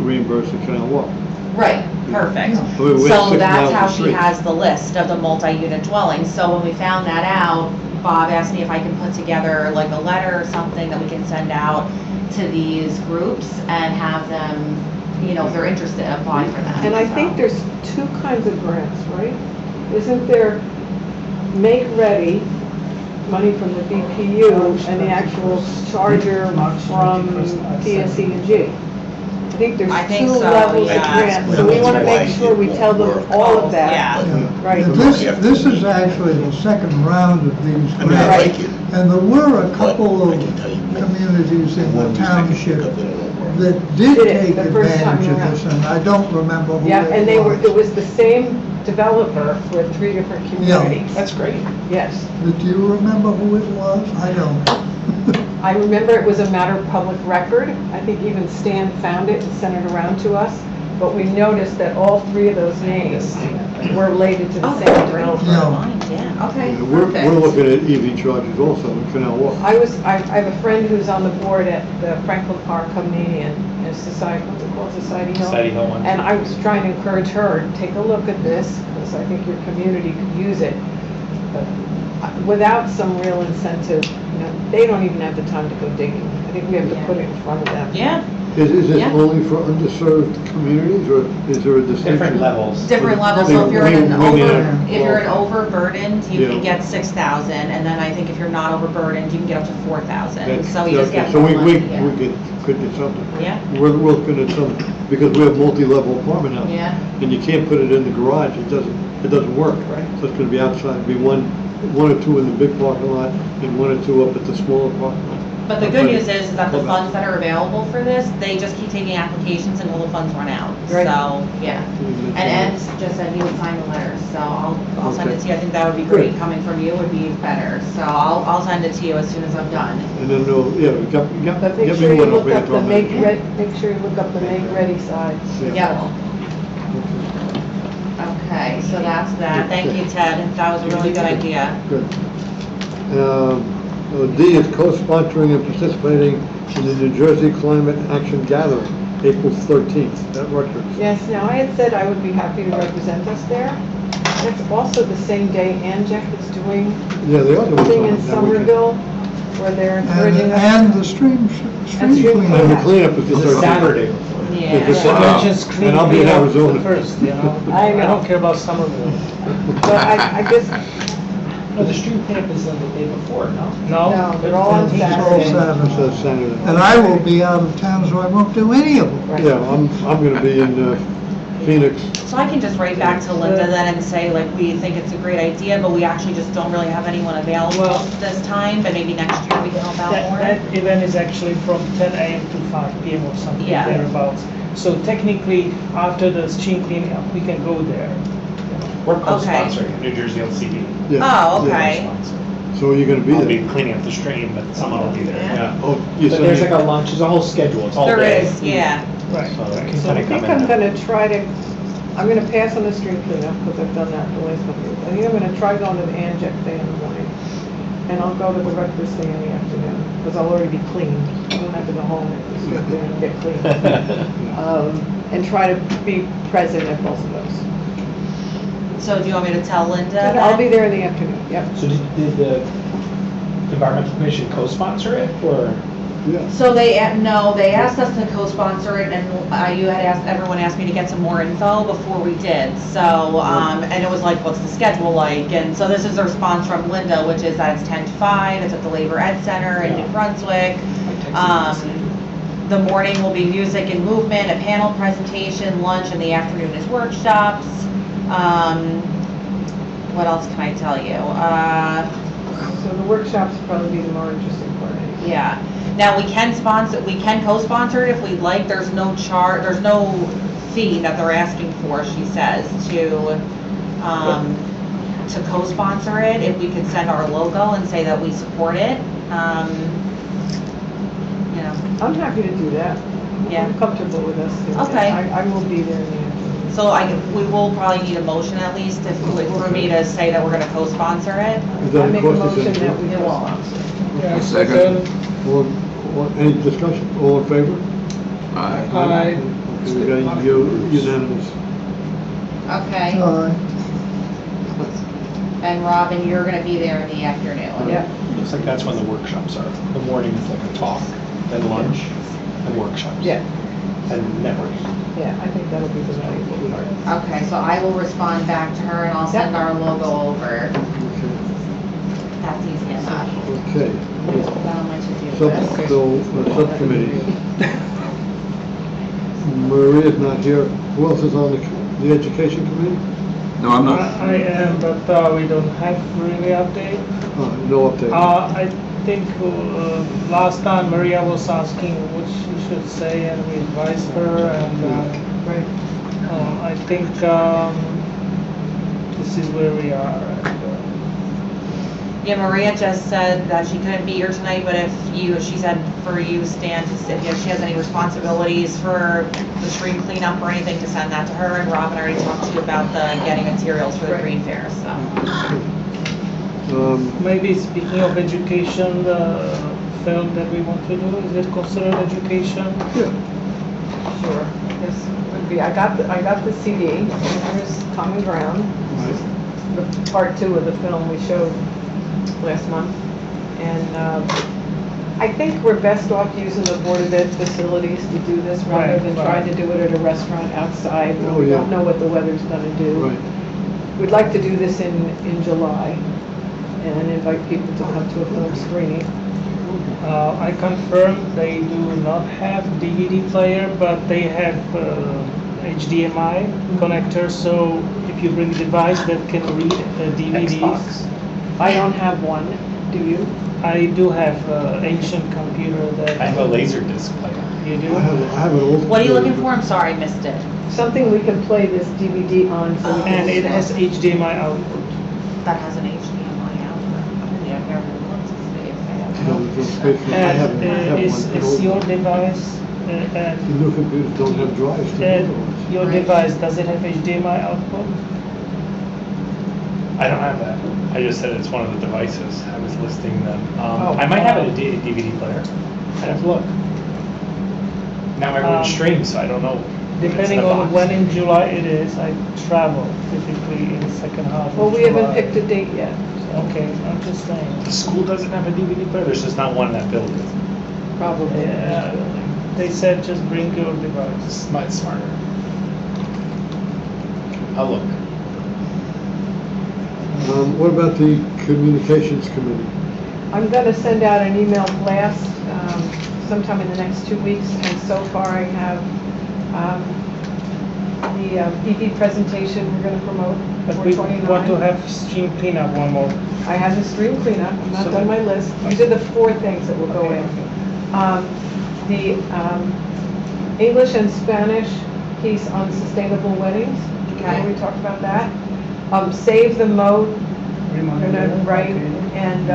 reimbursed at Canal Walk. Right, perfect. I mean, we have So 6 that's miles how of she streets. has the list of the multi-unit dwellings. So when we found that out, Bob asked me if I can put together like a letter or something that we can send out to these groups and have them if they're interested, apply for them. And I so. think there's two kinds of grants, right? Isn't there Make Ready, money from the BPU, and the actual charger from PSE&G? I think there's I think two so, levels of yeah. grants, so we want to make sure we tell them all of that. Yeah. Right. This is actually the second round of these I mean, I like grants. it. And there were a couple I of can tell you more. communities in One the reason I can township think of it, it won't work. that did Did it take the first time advantage of around. this, and I don't remember who Yeah, and it it was. was the same developer for 3 different communities. That's great. Yes. But do you remember who it was? I don't. I remember it was a matter of public record. I think even Stan found it and sent it around to us. But we noticed that all 3 of those names were related to the Oh, same that's great. developer. Yeah. Mind, yeah, okay, Yeah, We're perfect. looking at EV chargers also in Canal Walk. I have a friend who's on the board at the Franklin Park Communion Society, what's it called, Society Hill? Society Hill one. And I was trying to encourage her, take a look at this, because I think your community could use it. But without some real incentive, they don't even have the time to go digging. I think we have to put it in front of them. Yeah, Is it Yeah. only for underserved communities, or is there a distinction? Different levels. different levels, so if you're in an Well, overburdened, you can Yeah. get 6,000, and then I think if you're not overburdened, you can get up to 4,000, that's- so you just okay, get so more we money, yeah. could get something. Yeah. We're looking at some, because we have multi-level apartment houses. Yeah. And you can't put it in the garage, it doesn't work. Right. So it's gonna be outside, it'd be one or two in the big parking lot, and 1 or 2 up at the smaller parking lot. But the good news is that the funds that are available for this, they just keep taking applications until the funds run out, Right. so, yeah. And Ed just said he would sign the letters, so I'll send it to you, I think that would be great, Good. coming from you would be better, so I'll send it to you as soon as I'm done. And then, we got But make get sure me you one, I'll look bring it up to the our Make manager. Ready, make sure you look up the Make Ready side. Yep. Okay, so that's that, thank you, Ted, that was a really good idea. Good. D is co-sponsoring and participating in the New Jersey Climate Action Gathering, April 13th at Rutgers. Yes, now I had said I would be happy to represent us there. It's also the same day Anjek is doing Yeah, they are doing a thing in something that weekend. Somerville, where they're encouraging us. And the stream stream cleanup. And the cleanup is the It's a 13th. Saturday. Yeah. It's a So Saturday. just clean And I'll be in up Arizona. the first, I know. I don't care about Somerville. But I just, No, the stream cleanup is on the day before, no? No, they're all on It's all Saturday. Saturday. So Saturday. And I will be out of town, so I won't do any of them. right. Yeah, I'm gonna be in Phoenix. So I can just write back to Linda then and say, like, we think it's a great idea, but we actually just don't really have anyone available Well- this time, but maybe next year we can help out That, more. that event is actually from 10 a.m. to 5 p.m. or something Yeah. thereabouts. So technically, after the stream cleanup, we can go there. We're co-sponsoring New Jersey LCD. Yeah, Oh, yeah. okay. So you're gonna be I'll be there? cleaning up the stream, but someone will be there. Yeah. Yeah. Oh, you But send there's me- like a lunch, there's a whole schedule, it's all There day. is, yeah. Right. So you can So kind I of come think I'm in. gonna try to, I'm gonna pass on the stream cleanup, because I've done that the last couple of years. I think I'm gonna try going to the Anjek thing in the morning, and I'll go to the Rutgers thing in the afternoon, because I'll already be clean. I don't have to go home and just get there and get clean. And try to be present at both of those. So do you want me to tell Linda And I'll be then? there in the afternoon, yep. So did the Environmental Commission co-sponsor it, or? Yeah. So they asked us to co-sponsor it, and everyone asked me to get some more info before we did. So, and it was like, what's the schedule like? And so this is a response from Linda, which is that it's 10 to 5, it's at the Labor Ed Center in New Brunswick. The morning will be music and movement, a panel presentation, lunch, and the afternoon is workshops. What else can I tell you? So the workshops will probably be the more interesting part. Yeah. Now, we can co-sponsor it if we'd like. There's no fee that they're asking for, she says, to co-sponsor it. If we could send our logo and say that we support it, I'm happy to do that. Yeah. I'm comfortable with us doing that. Okay. I will be there in the afternoon. So we will probably need a motion at least for me to say that we're gonna co-sponsor it. Is that I a make a cost motion of that we It will. co-sponsor. Second. Any discussion? All in favor? Aye. Okay, we got unanimous. Okay. And Robin, you're gonna be there in the afternoon. Yep. Looks like that's when the workshops are. The morning is like a talk, then lunch, and workshops. Yeah. and networks. Yeah, I think that'll be the valuable part. Okay, so I will respond back to her and I'll send Yep. our logo over. Okay. That's easy enough. Okay. Put that on my to-do list. Subcommittees. Maria's not here. Who else is on the education committee? No, I'm not. I am, but we don't have really update. No update. I think last time Maria was asking what she should say, and we advised her, and Right. I think this is where we are. Yeah, Maria just said that she couldn't be here tonight, but she said for you, Stan, to if she has any responsibilities for the stream cleanup or anything, to send that to her, and Robin already talked to you about getting materials for the green fair, so. Maybe speaking of education, the film that we want to do, is it considered education? Yeah. Sure. This would be, I got the CD, here's Common Ground. Right. The part 2 of the film we showed last month. And I think we're best off using the Board of Ed facilities to do this rather than trying to do it at a restaurant outside where we don't know what the weather's gonna do. Right. We'd like to do this in July and invite people to come to a film screening. I confirm they do not have DVD player, but they have HDMI connector, so if you bring a device that can read DVDs. Xbox. I don't have one, do you? I do have an ancient computer that... I have a laser disc player. You do? I have an old. What are you looking for? I'm sorry, I missed it. Something we can play this DVD on so we can... And it has HDMI output. That has an HDMI output. Yeah, I've never looked to see if they have. No, there's no space for it. I have And one. is your device... The new computers don't have drives to do those. Your device, does it have HDMI output? I don't have that. I just said it's one of the devices. I was listing them. Oh. I might have a DVD player. I'd have to look. Now everyone streams, so I don't know. Depending on when in July it is, I travel typically in the second half of Well, we July. haven't picked a date yet. Okay, I'm just saying. The school doesn't have a DVD player. There's just not one in that building. Probably. Yeah, they said just bring your device. It's smarter. I'll look. What about the communications committee? I'm going to send out an email blast sometime in the next 2 weeks, and so far I have the EV presentation we're going to promote. But we 429. want to have stream cleanup one more. I have the stream cleanup, I'm not done my list. These are the 4 things that will go in. The English and Spanish piece on sustainable weddings. Okay. We talked about that. Save the moat, I'm gonna write, and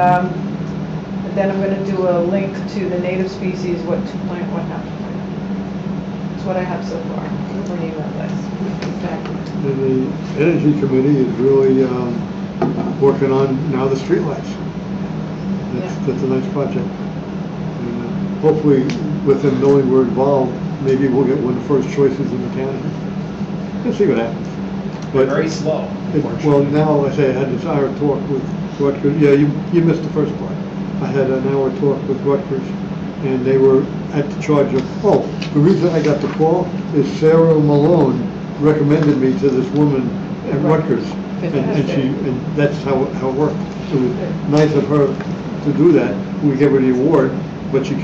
then I'm gonna do a link to the native species, what to plant, what not to plant. That's what I have so far for an email list. And the energy committee is really working on now the streetlights. That's a nice project. And hopefully, with them knowing we're involved, maybe we'll get one of the first choices in the county. We'll see what happens. But very slow. Well, now, I say I had this hour talk with Rutgers. Yeah, you missed the first part. I had an hour talk with Rutgers, and they were at the charge of, the reason I got the call is Sarah Malone recommended me to this woman at Rutgers. And that's how it worked. It was nice of her to do that. We gave her the award, but she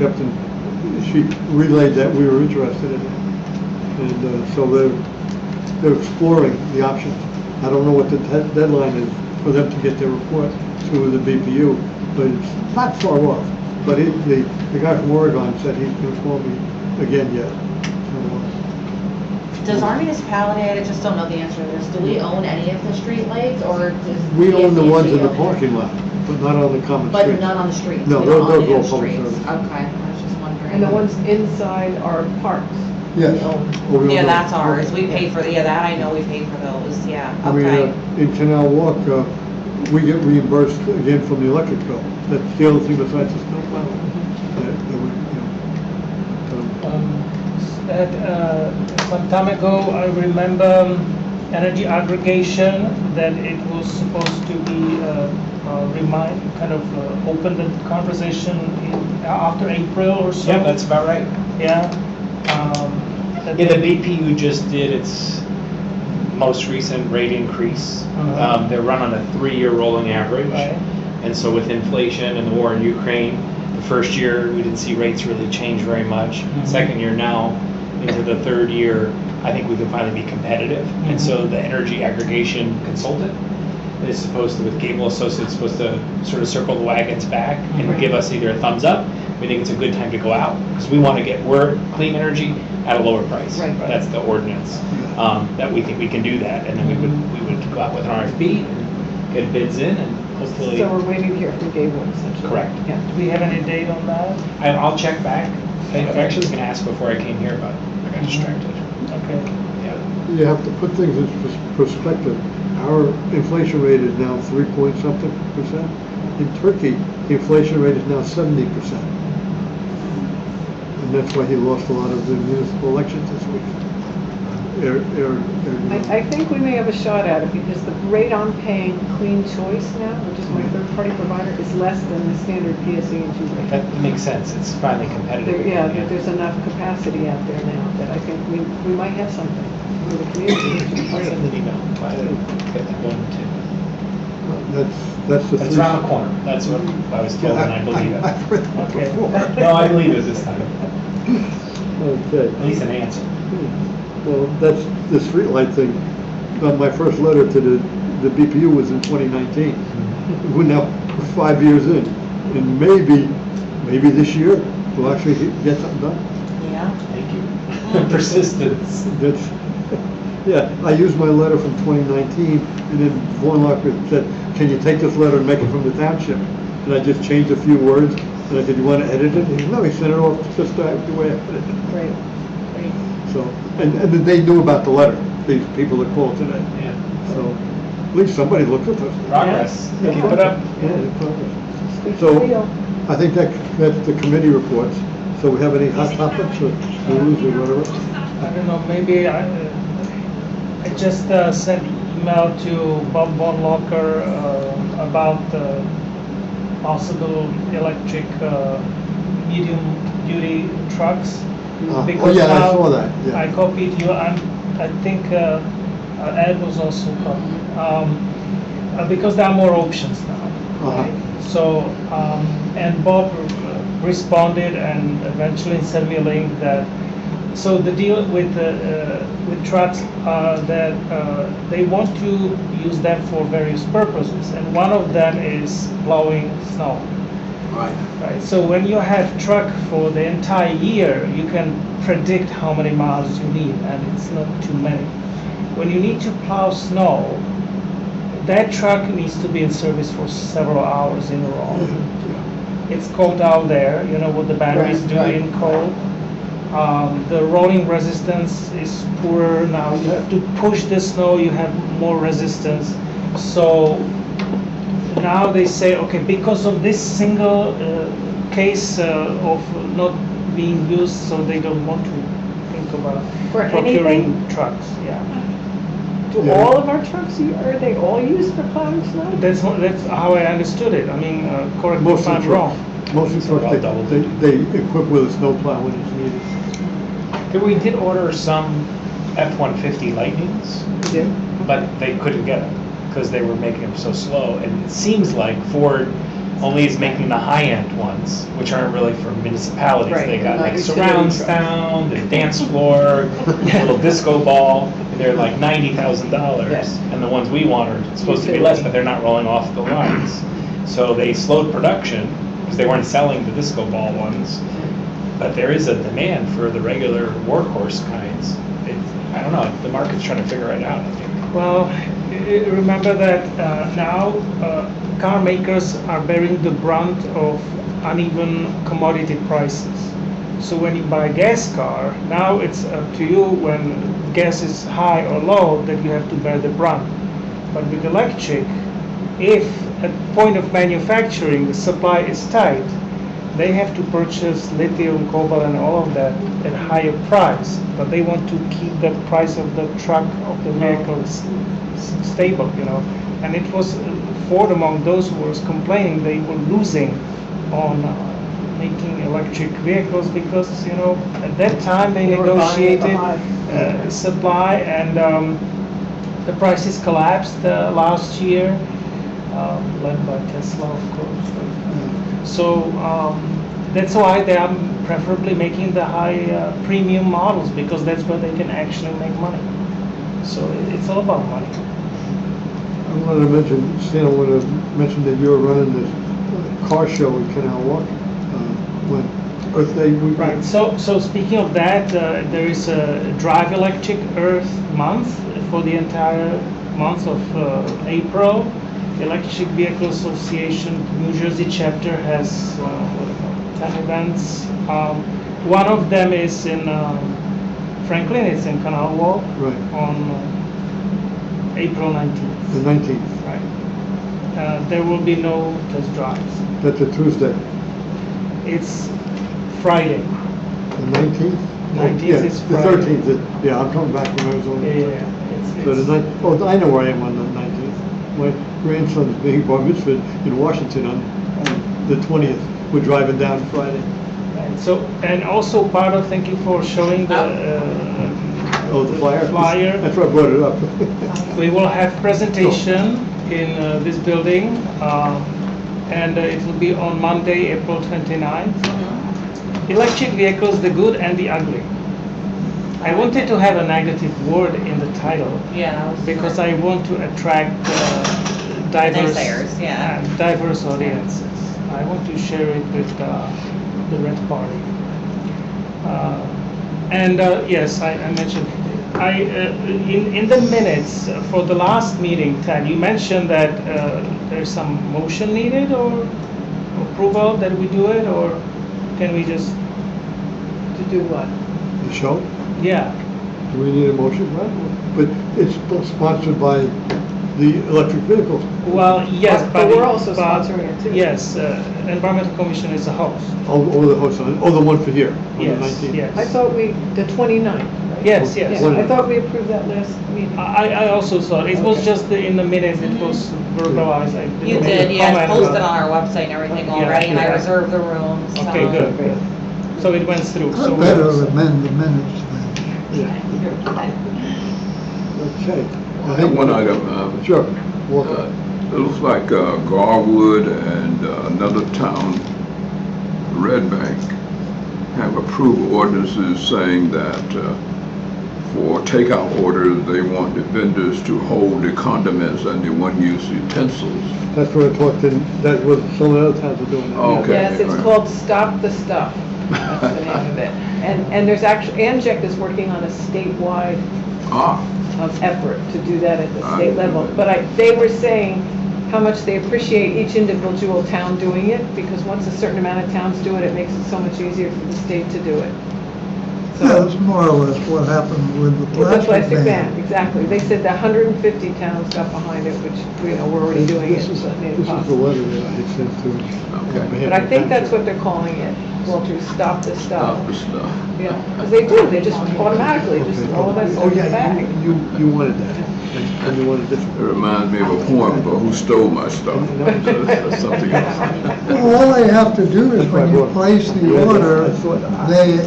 relayed that we were interested in it. And so they're exploring the options. I don't know what the deadline is for them to get their report to the BPU, but it's not far off. But the guy from Oregon said he's going to call me again yet. Does our municipality, I just don't know the answer to this, do we own any of the streetlights, or does? We own the ones in the PSEG own it? parking lot, but not on the common But streets. none on the streets? No, We don't those own any are of the public streets. service. Okay, I was just wondering. And the ones inside are parks. Yes. We own. Yeah, that's ours, we paid for, that I know we paid for those, yeah, I mean, okay. in Canal Walk, we get reimbursed again from the electric bill. That's the other thing besides the snow plow. Some time ago, I remember energy aggregation, that it was supposed to be open the conversation after April or so. Yeah, that's about right. Yeah. Yeah, the BPU just did its most recent rate increase. They're run on a 3-year rolling average. Right. And so with inflation and the war in Ukraine, the first year, we didn't see rates really change very much. Second year now, into the third year, I think we can finally be competitive. And so the energy aggregation consultant is supposed to, with Gable Associates, supposed to sort of circle the wagons back and give us either a thumbs up. We think it's a good time to go out because we want to get clean energy at a lower price. Right. That's the ordinance. That we think we can do that, and then we would go out with an RFP and get bids in, and hopefully. So we're waiting to hear from Gable, essentially. Correct. Yeah. Do we have any date on that? I'll check back. I've actually been asked before I came here, but I got distracted. Okay. Yeah. You have to put things in perspective. Our inflation rate is now 3-point-something%. In Turkey, the inflation rate is now 70%. And that's why he lost a lot of the municipal elections this week. I think we may have a shot at it because the rate I'm paying Clean Choice now, which is my third-party provider, is less than the standard PSE&G rate. That makes sense. It's finally competitive. There's enough capacity out there now that I think we might have something for the community. I'll send an email. Try to get that one too. That's the. It's around the corner. That's what I was told, and I believe it. I've heard that Okay. before. No, I believe it this time. Okay. At least an answer. Well, that's the streetlight thing. My first letter to the BPU was in 2019. We're now 5 years in, and maybe this year we'll actually get something done. Yeah. Thank you. Persistence. Yeah, I used my letter from 2019, and then Vornlocker said, "Can you take this letter and make it from the township?" And I just changed a few words, and I said, "You want to edit it?" And he, no, he sent it off just the way I put it. Great. So, and they knew about the letter, these people that called today. Yeah. So, at least somebody looked at us. Progress. Yeah, Keep it up. Yeah, progress. Speak So, for you. I think that's the committee reports. So we have any hot topics or news or whatever? I don't know, maybe I just sent email to Bob Vornlocker about possible electric medium-duty trucks. Because yeah, I now saw that. Yeah. I copied you. I think Ed was also copied. Because there are more options now. Uh-huh. So, and Bob responded and eventually sent me a link that. So the deal with trucks that they want to use them for various purposes, and one of them is plowing snow. Right. Right. So when you have truck for the entire year, you can predict how many miles you need, and it's not too many. When you need to plow snow, that truck needs to be in service for several hours in a row. It's cold out there. You know what the batteries do in cold. The rolling resistance is poorer now. You have to push the snow. You have more resistance. So now they say, okay, because of this single case of not being used, so they don't want to think about For procuring anything? trucks. Yeah, Do all of our trucks, are they all used for plowing snow? that's how I understood it. I mean, correct me if I'm wrong. Most of the trucks, they equip with a snowplow when it's needed. We did order some F-150 Lightnings, but they couldn't get them because they were making them so slow. And it seems like Ford only is making the high-end ones, which aren't really for municipalities. Right. They got Not like utility surround trucks. sound and dance floor, a little disco ball, and they're like $90,000. Yes. And the ones we want are supposed to be less, but they're not rolling off the lines. So they slowed production because they weren't selling the disco ball ones. But there is a demand for the regular workhorse kinds. I don't know, the market's trying to figure it out, I think. Well, remember that now car makers are bearing the brunt of uneven commodity prices. So when you buy a gas car, now it's up to you when gas is high or low that you have to bear the brunt. But with electric, if at point of manufacturing the supply is tight, they have to purchase lithium, cobalt, and all of that at a higher price, but they want to keep the price of the truck, of the vehicle stable, you know. And it was Ford among those who was complaining they were losing on making electric vehicles because, at that time they They were buying negotiated behind. supply and the prices collapsed last year, led by Tesla, of course. So that's why they are preferably making the high premium models because that's where they can actually make money. So it's all about money. I wanted to mention, Stan, I wanted to mention that you were running this car show in Canal Walk when Earth Day weekend. Right. So speaking of that, there is a Drive Electric Earth month for the entire month of April. The Electric Vehicle Association New Jersey chapter has 10 events. One of them is in Franklin. It's in Canal Walk on April 19th. The 19th. Right. There will be no test drives. That's a Tuesday. It's Friday. The 19th? 19th Yeah, is the Friday. 13th. Yeah, I'm coming back from Arizona. Yeah. So the night. Oh, I know where I am on the 19th. My grandson's being bar mitzvah in Washington on the 20th. We're driving down Friday. Right. So, and also part of, thank you for showing the the flyer? flyer. That's why I brought it up. We will have presentation in this building, and it will be on Monday, April 29th. Electric vehicles, the good and the ugly. I wanted to have a negative word in the title because I want to attract diverse, Naysayers, diverse audiences. I want to share it with the Red Party. And yes, I mentioned. In the minutes for the last meeting, Ted, you mentioned that there's some motion needed or approval that we do it, or can we just To do what? The show? Yeah. Do we need a motion, right? But it's sponsored by the electric vehicles. Well, yes, But we're also sponsoring it too. Yes, Environmental Commission is a host. Oh, the host, the one for here, on the Yes, 19th. yes. I thought the 29th, right? Yes, Yeah, yes. I thought we approved that last meeting. I also thought it was Okay. just in the minutes. It was verbalized. I didn't You make a did, yeah, it's comment posted about on our website and everything Yeah, already, and I yeah. reserved the rooms. Okay, good. So it went through. I So better amend the minutes then. Okay. I have one item. Sure. Walk It looks like Garwood and another town, Red Bank, have approved ordinances saying that for takeout orders, they want the vendors to hold the condiments and the one-use utensils. That's what I talked to, that was, some of the other towns are doing that. Okay. Yes, it's all right. called Stop the Stuff. That's the name of it. And there's actually, ANJEC is working on a statewide effort to do that at the state level. But they were saying how much they appreciate each individual town doing it, because once a certain amount of towns do it, it makes it so much easier for the state to do it. That's more or less what happened with the With the plastic plastic ban. ban, exactly. They said that 150 towns got behind it, which, we're already doing it. This is so it made it the possible. letter that I had sent to. But I think that's what they're calling it, Walter, Stop the Stuff. Stop the stuff. Yeah, because they do, they just automatically just throw that stuff in the bag. You wanted that, and you wanted this. It reminds me of a poem about who stole my stuff. That's something else. Well, all they have to do is when you place the order, they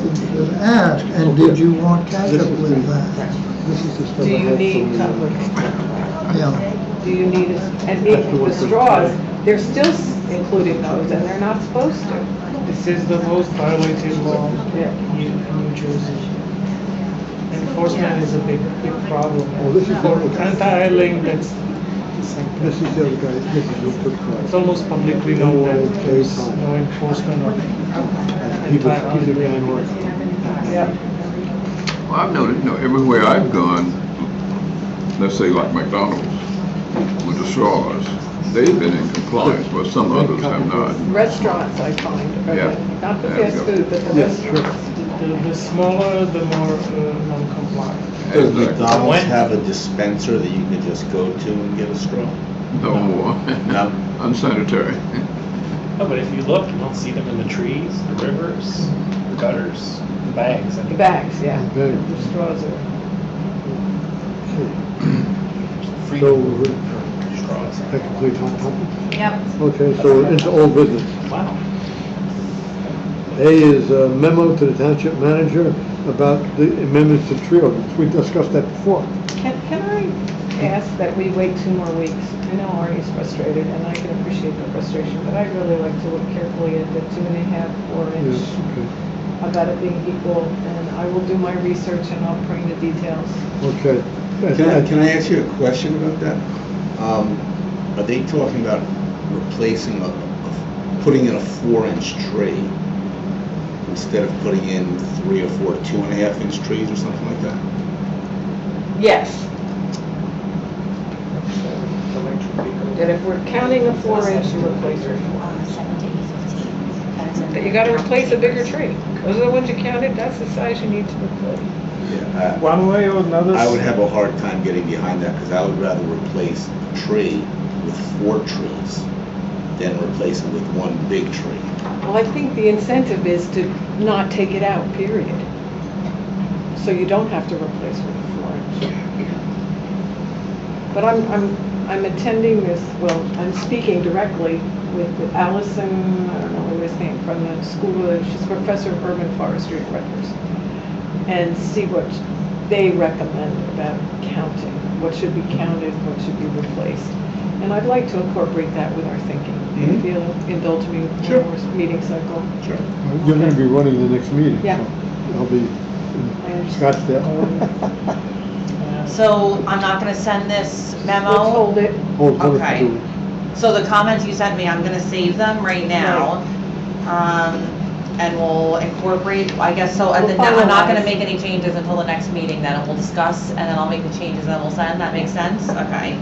ask, and did you want ketchup with that? This is the stuff Do I you had need from the, cutlery? Yeah. Do you need, and the straws, they're still including those, and they're not supposed to. this is the most violated law Yeah. in New Jersey. Enforcement is a big problem. Oh, this is For the- anti-idling, that's the same this thing. is the other guy, this is who took It's card. almost publicly known that there's no enforcement of He's a guy anti-idling. in work. Yeah. Well, I've noticed, everywhere I've gone, let's say like McDonald's, with the straws, they've been in compliance, but some others have not. Restaurants, I find, are Yeah. not the There you fast go. food, but the Yeah, sure. restaurants. The smaller, the more non-compliant. Does Exactly. McDonald's have a dispenser that you could just go to and get a straw? No more. No. Unsanitary. No, but if you look, you don't see them in the trees, the rivers, the gutters, the bags. I The mean, bags, yeah. Okay. The straws are. freedom So, for straws. that completes hot topics? Yep. Okay, so into old business. Wow. A is a memo to the township manager about the amendments to tree ordinance. We discussed that before. Can I ask that we wait 2 more weeks? I know Arnie's frustrated, and I can appreciate the frustration, but I'd really like to look carefully at the 2.5, 4-inch, Yes, okay. about it being equal, and I will do my research and I'll bring the details. Okay. Can I ask you a question about that? Are they talking about replacing putting in a 4-inch tree instead of putting in 3 or 4 2.5-inch trees or something like that? Yes. That if we're counting a 4-inch, you replace it. 7 to 8:15. That you gotta replace a bigger tree. Those are the ones you counted, that's the size you need to replace. Yeah, One way or another. I would have a hard time getting behind that because I would rather replace a tree with 4 trees than replace it with one big tree. Well, I think the incentive is to not take it out, period. So you don't have to replace with a 4-inch. But I'm attending this, well, I'm speaking directly with Allison, I don't know what his name, from the school, she's a professor of urban forestry at Rutgers, and see what they recommend about counting, what should be counted, what should be replaced. And I'd like to incorporate that with our thinking. If you'll indulge me with Sure. one more meeting cycle. Sure. You're going to be running the next meeting. Yeah. So I'll be in Scottsdale. So I'm not gonna send this memo? Let's hold it. Hold it for Okay. 2 weeks. So the comments you sent me, I'm gonna save them right now. And we'll incorporate, I guess, so, and We'll then I'm not gonna finalize. make any changes until the next meeting, then we'll discuss, and then I'll make the changes and then we'll send, that makes sense? Okay.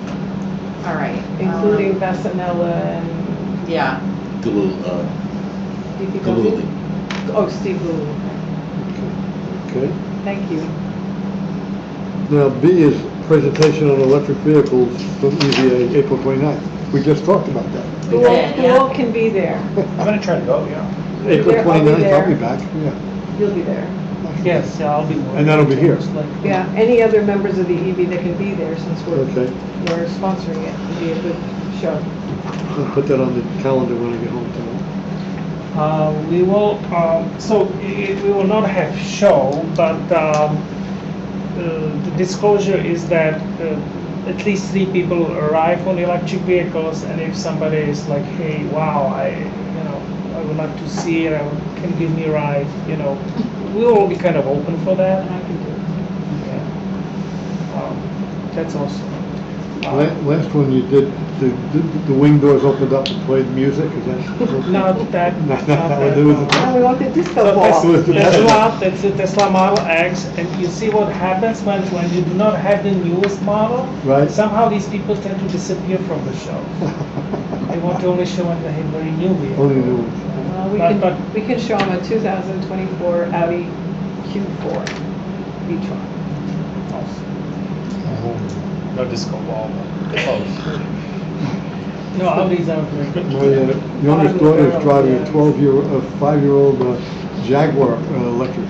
All right. Including Bessanella and Galooly. DPW? Oh, Steve Lou. Okay. Thank you. Now, B is presentation on electric vehicles from EVA, April 29th. We just talked about that. Who all can be there? I'm gonna try to go, yeah. April there, I'll be 29th, I'll be there. back, yeah. You'll be there. Yes, yeah, I'll be. And that'll be here. Just like- Yeah, any other members of the EB that can be there, since Okay. we're sponsoring it, would be a good show. I'll put that on the calendar when I get home tonight. We will, we will not have show, but the disclosure is that at least 3 people arrive on electric vehicles, and if somebody is like, hey, wow, I would like to see it, can you give me a ride, we will be kind of open for that. And I can do it. Yeah. That's awesome. Last one you did, the wing doors opened up and played music, is that? Not that. Not that one, there was a- Now we want the disco So ball. that's a Tesla Model X, and you see what happens when you do not have the newest model? Right. Somehow these people tend to disappear from the show. They want to only show when they have very new vehicles. Only new ones. But- We can show them a 2024 Audi Q4 e-tron. No disco ball, but close. No, Audis are very good. My youngest daughter is driving a 5-year-old Jaguar electric.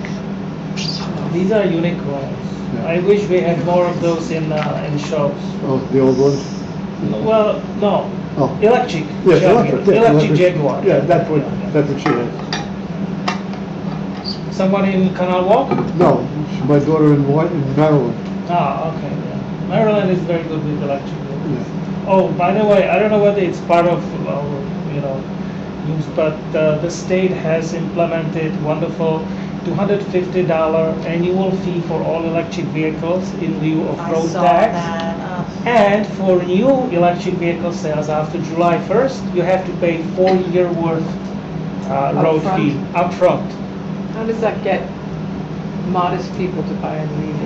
These are unicorns. Yeah. I wish we had more of those in shows. Oh, the old ones? Well, no, Oh, electric. yes, Jaguar. electric, yeah. Electric Jaguar. Yeah, that's what she has. Someone in Canal Walk? No, my daughter in Maryland. Ah, okay, yeah. Maryland is very good with electric vehicles. Yeah. Oh, by the way, I don't know whether it's part of, news, but the state has implemented wonderful $250 annual fee for all electric vehicles in lieu of I road saw tax. that. And for new electric vehicle sales after July 1st, you have to pay 4-year worth road Upfront? fee upfront. How does that get modest people to buy an EV?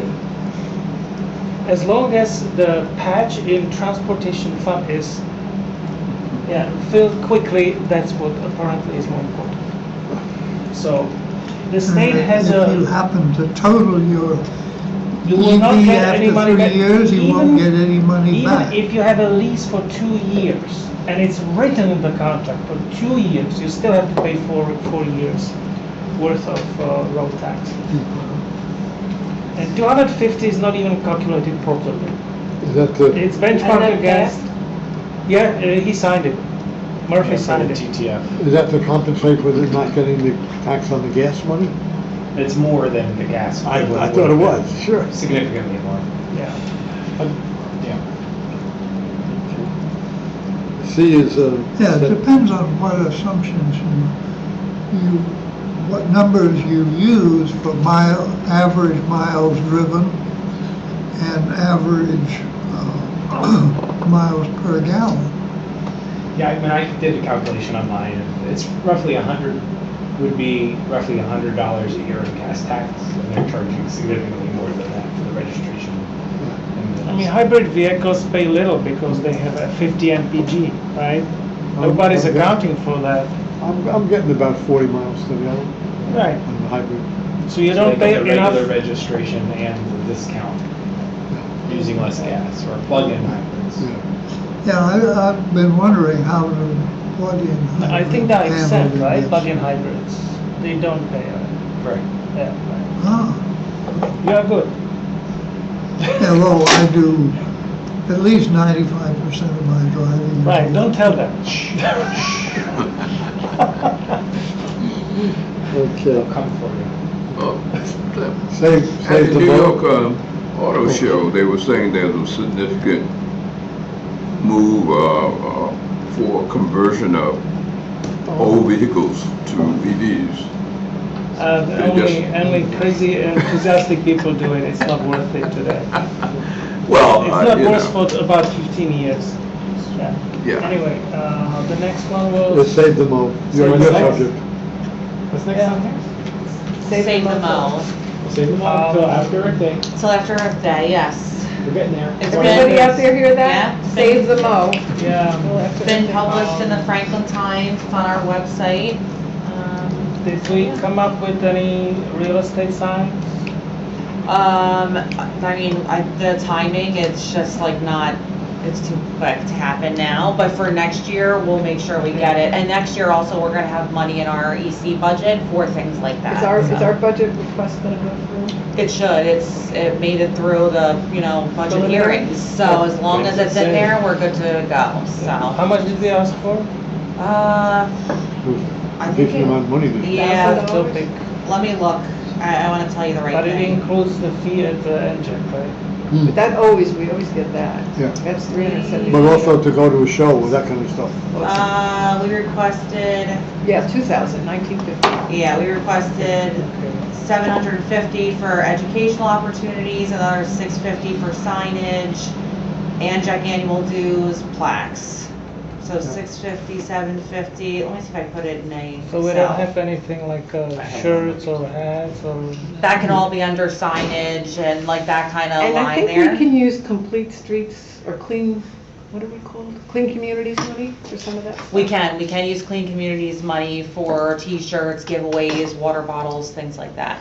As long as the patch in transportation fund is filled quickly, that's what apparently is more important. So the state has If you happen to total your you will not EV get any after money 3 back. years, you won't get any money back. Even if you have a lease for 2 years, and it's written in the contract for 2 years, you still have to pay 4 years worth of road tax. And 250 is not even calculated properly. Is that the? It's benchmarked And that against. Yeah, he signed it. Murphy for signed the it. TTF. Is that to compensate for the not getting the tax on the gas money? It's more than the gas. I would thought it have was, been. sure. Significantly more. Yeah. Yeah. C is, Yeah, it depends on what assumptions what numbers you use for average miles driven and average miles per gallon. Yeah, I mean, I did a calculation online, and it's roughly would be roughly $100 a year in gas tax, and they're charging significantly more than that for the registration. I mean, hybrid vehicles pay little because they have a 50 mpg, right? Nobody's I'm- accounting for that. I'm getting about 40 miles to the gallon Right. on the hybrid. So you So don't they pay get the enough. regular registration and the discount using less gas or plug-in hybrids. Yeah. Yeah, I've been wondering how to plug in. I think they're handle exempt, right? this. Plug-in hybrids. They don't pay. Right. Yeah. Ah, You are good. yeah, well, I do at least 95% of my driving. Right. Don't tell them. Okay. They'll come for you. At Save the the New York vote. Auto Show, they were saying there's a significant move for conversion of old vehicles to EVs. Only crazy enthusiastic people do it. It's not worth it today. Well, It's not you worth know. for about 15 years. Yeah. Yeah. Anyway, the next one was. Let's save the mo. Your Save the mo. subject. What's next Yeah. on here? Save the mo. We'll save them all until after Earth Day. Till after Earth Day, yes. We're getting there. It's Everybody out there hear that? Yeah. Save the mo. Yeah. Been published in the Franklin Times, it's on our website. Did we come up with any real estate signs? I mean, the timing, it's just like not, it's too quick to happen now, but for next year, we'll make sure we get it. And next year also, we're gonna have money in our EC budget for things like that. Is so. our budget request gonna go through? It should, it made it through the, budget Preliminary? hearings, so as long as it's in there, we're good to go, How so. much did we ask for? I think Decent amount of money there. Yeah, So big. let me look, I wanna tell you the right But it thing. includes the fee at the engine, right? But that we always get that. Yeah. That's 370. But also to go to a show with that kind of stuff. We requested, Yeah, 2,000, 1950. yeah, we requested Okay. 750 for educational opportunities, another 650 for signage, and Jack annual dues, plaques. So 650, 750, let me see if I put it in a So we don't Excel. have anything like shirts or hats or. That can all be under signage and like that kind of And I line think there. we can use complete streets or clean, what are we called? Clean communities money for some of that stuff? We can use Clean Communities money for t-shirts, giveaways, water bottles, things like that.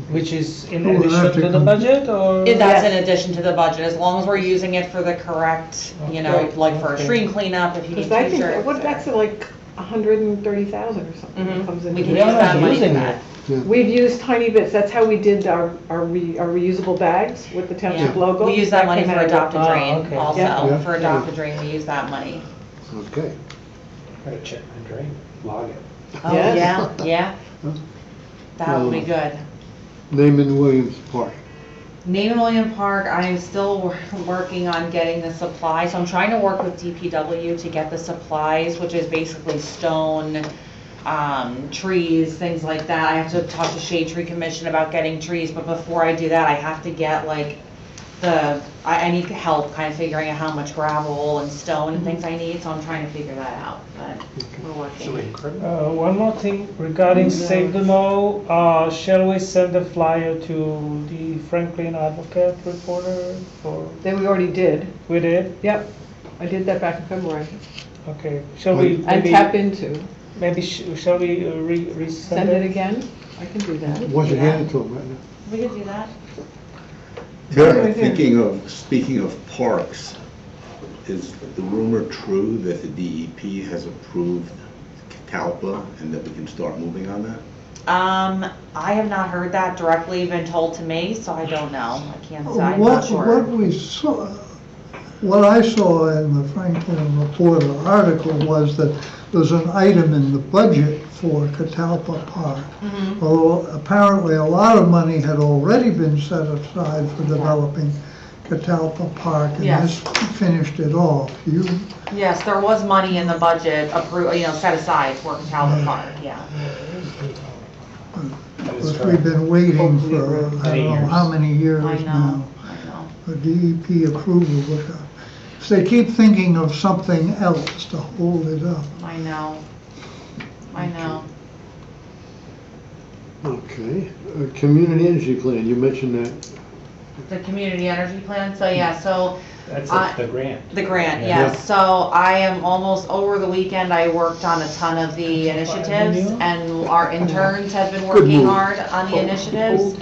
Which is in We'll have addition to to the com- budget or? That's in Yes. addition to the budget, as long as we're using it for the correct, Okay. like for a Okay. stream cleanup, if you need Because I think, t-shirts. that's like 130,000 or something that Mhm. comes We into can We the- are use that not money using for it. that. We've used tiny bits, that's how we did our reusable bags with the township Yeah. logo. We use that money came for out of Adopt it. a Drain okay. also, Yeah. for Adopt a Drain, we use that money. Okay. Gotta check my drain, log it. Oh, Yes. yeah. That would be good. Naaman Williams Park. Naaman William Park, I'm still working on getting the supplies, so I'm trying to work with DPW to get the supplies, which is basically stone, trees, things like that. I have to talk to Shade Tree Commission about getting trees, but before I do that, I have to get like I need help kind of figuring out how much gravel and stone and things I need, so I'm trying to figure that out, but we're Should we working. include? One more thing regarding Save the Mo, shall we send a flyer to the Franklin Advocate reporter or? That we already did. We did? Yep, I did that back in February. Okay, shall we And maybe, tap into, maybe shall we resend send it again. I can do that. Why don't you hand it to him right now? We could do that. Speaking of parks, is the rumor true that the DEP has approved CALPA and that we can start moving on that? I have not heard that directly been told to me, so I don't know. I can't say, I'm not What sure. we saw, what I saw in the Franklin Reporter article was that there's an item in the budget for Catalpa Park. Well, apparently a lot of money had already been set aside for developing Catalpa Park, and Yes. this finished it off. Yes, there was money in the budget set aside for Catalpa Park, yeah. Because we've been waiting for, I don't know how many years I now. know, I know. For DEP approval, but so they keep thinking of something else to hold it up. I know. I know. Okay, community energy plan, you mentioned that. The community energy plan, so yeah, so. That's the grant. The grant, Yeah. yes. So I am almost, over the weekend, I worked on a ton of the initiatives, and our interns have been working hard on the initiatives.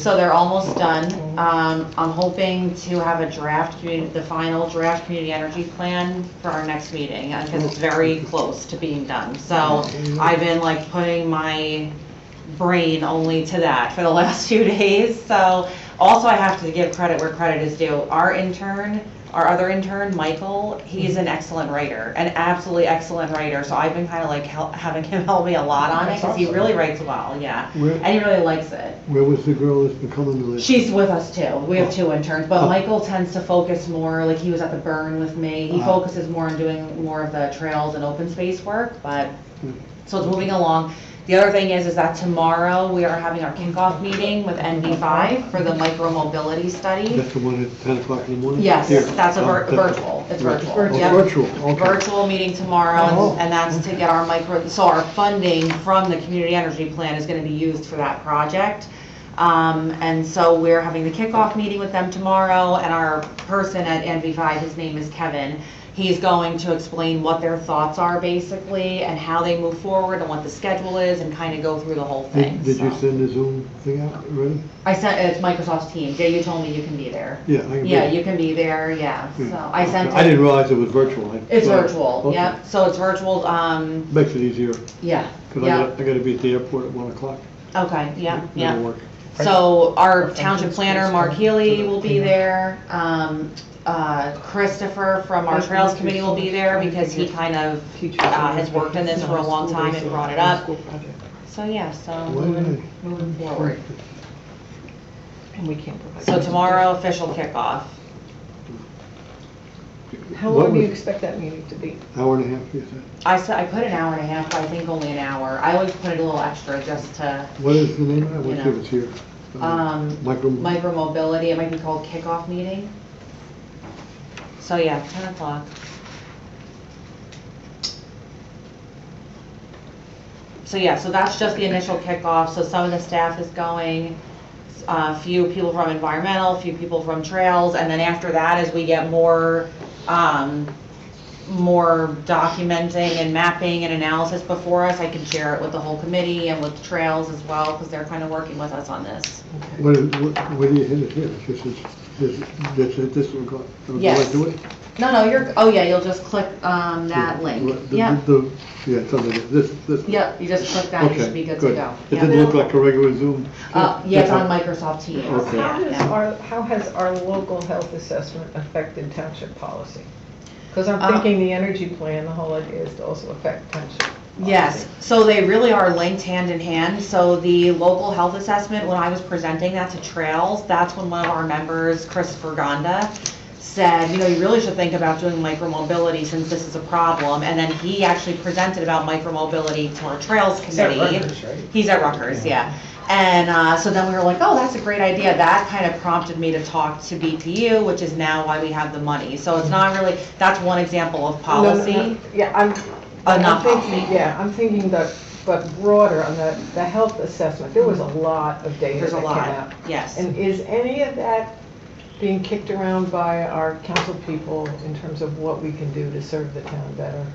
So they're almost done. I'm hoping to have the final draft community energy plan for our next meeting, because it's very close to being done. So I've been like putting my brain only to that for the last few days. So also I have to give credit where credit is due. Our other intern, Michael, he's an excellent writer, an absolutely excellent writer. So I've been kind of like having him help me a lot on it, because he really writes well, yeah. And he really likes it. Where was the girl that's been coming to this? She's with us too. We have two interns, but Michael tends to focus more, like he was at the burn with me. He focuses more on doing more of the trails and open space work, but, so it's moving along. The other thing is that tomorrow we are having our kickoff meeting with NV5 for the micromobility study. That's the one at 10 o'clock in the morning? Yes, Here. that's a virtual, it's virtual. Oh, Yep. virtual, okay. Virtual meeting tomorrow, Oh. and that's to get so our funding from the community energy plan is gonna be used for that project. And so we're having the kickoff meeting with them tomorrow, and our person at NV5, his name is Kevin, he's going to explain what their thoughts are basically, and how they move forward, and what the schedule is, and kind of go through the whole thing. Did you so. send the Zoom thing out already? I sent, it's Microsoft's Teams. Yeah, you told me you can be there. Yeah, I can. Yeah, you can be there, yeah. So I sent it. I didn't realize it was virtual. It's virtual, Okay. yep. So it's virtual, Makes it easier. yeah, Because yeah. I gotta be at the airport at 1 o'clock. Okay, yeah, yeah. That'll work. So our township planner, Mark Healy, will be there. Christopher from our Trails Committee will be there, because he kind of has worked in this for a long time and brought it up. So yeah, so moving forward. And we can't provide. So tomorrow, official kickoff. How What long do you was- expect that meeting to be? Hour and a half, you said? I put an hour and a half, but I think only an hour. I always put it a little extra just to, What is the name of it? You Let's see know. if it's here. Micro. micromobility, it might be called kickoff meeting. So yeah, 10 o'clock. So yeah, so that's just the initial kickoff. So some of the staff is going, a few people from environmental, a few people from trails, and then after that, as we get more documenting and mapping and analysis before us, I can share it with the whole committee and with trails as well, because they're kind of working with us on this. Where do you hit it here? It's just, this will go, Yes. do I do it? No, you'll just click that link. Yeah. Yeah, it's under this. Yep, you just click that, you should be good to go. It Yep. didn't look like a regular Zoom. Yeah, it's on Microsoft Teams. Okay. How has our local health assessment affected township policy? Because I'm thinking the energy plan, the whole idea is to also affect township policy. Yes, so they really are linked hand in hand. So the local health assessment, when I was presenting that to Trails, that's when one of our members, Christopher Gonda, said, you really should think about doing micromobility since this is a problem. And then he actually presented about micromobility to our Trails Committee. He's at Rutgers, right? He's at Rutgers, yeah. And so then we were like, oh, that's a great idea. That kind of prompted me to talk to BPU, which is now why we have the money. So it's not really, that's one example of policy. No. Yeah, Not I'm thinking, policy. yeah, I'm thinking that, but broader on the health assessment, there was a lot of data There's a that came lot, out. yes. And is any of that being kicked around by our council people in terms of what we can do to serve the town better?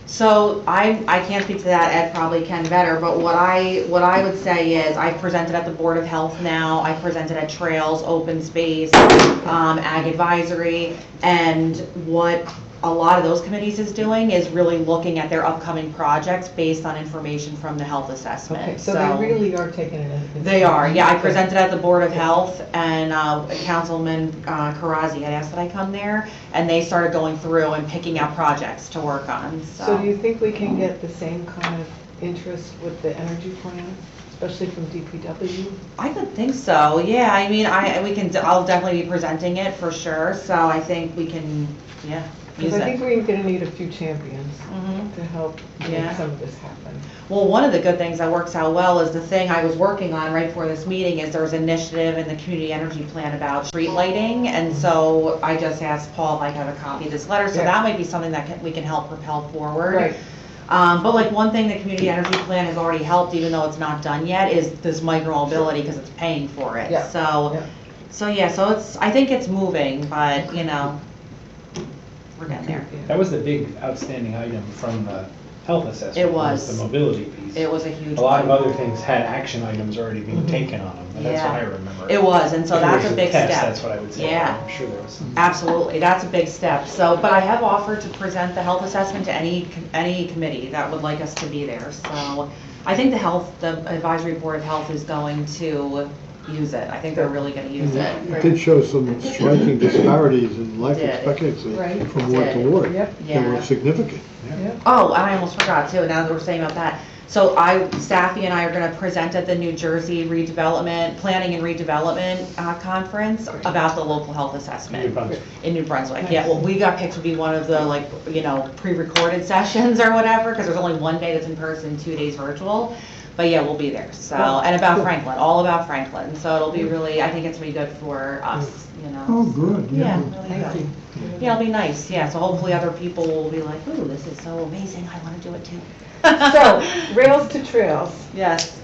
So I can't speak to that, Ed probably can better, but what I would say is I presented at the Board of Health now, I presented at Trails, Open Space, Ag Advisory, and what a lot of those committees is doing is really looking at their upcoming projects based on information from the health assessment. Okay, so they really are taking it into consideration. They are, yeah. I presented at the Board of Health, and Councilman Karazi had asked that I come there, and they started going through and picking out projects to work on, So do you think we can get the same kind of interest with the energy plan, especially from DPW? I could think so, yeah. I mean, I'll definitely be presenting it for sure, so I think we can, yeah, use Because it. I think we're gonna need a few champions Mhm. to help make Yeah. some of this happen. Well, one of the good things that works out well is the thing I was working on right before this meeting is there's an initiative in the community energy plan about street lighting, and so I just asked Paul if I could have a copy of this letter, so Yeah. that might be something that we can help propel forward. Right. But like one thing the community energy plan has already helped, even though it's not done yet, is this micro-mobility because it's paying for it. Yeah. So I think it's moving, but you know, we're getting there. That was the big outstanding item from the health assessment. It was. The mobility piece. It was a huge A lot of one. other things had action items already being taken on them, and that's what I remember. It was, and so If it that's was a big test, step. That's what I would say. Yeah. I'm sure there was some. Absolutely, that's a big step. So, but I have offered to present the health assessment to any committee that would like us to be there. So, I think the advisory board of health is going to use it. I think they're really going to use it. It did show some striking disparities in life It did. expectancy Right. from It ward to did. ward. Yep. They were Yeah. significant. Oh, and I almost forgot too, now that we're saying about that. So Staffy and I are gonna present at the New Jersey Planning and Redevelopment Conference about the local health assessment. New Brunswick. In New Brunswick, yeah. Well, we got picked to be one of the pre-recorded sessions or whatever, because there's only one day that's in person, 2 days virtual. But yeah, we'll be there, so, and about Franklin, all about Franklin. So it'll be really, I think it's gonna be good for us, you know. Oh, good, Yeah, yeah. really Thank good. you. Yeah, it'll be nice, yeah, so hopefully other people will be like, ooh, this is so amazing, I wanna do it too. So, rails to trails. Yes,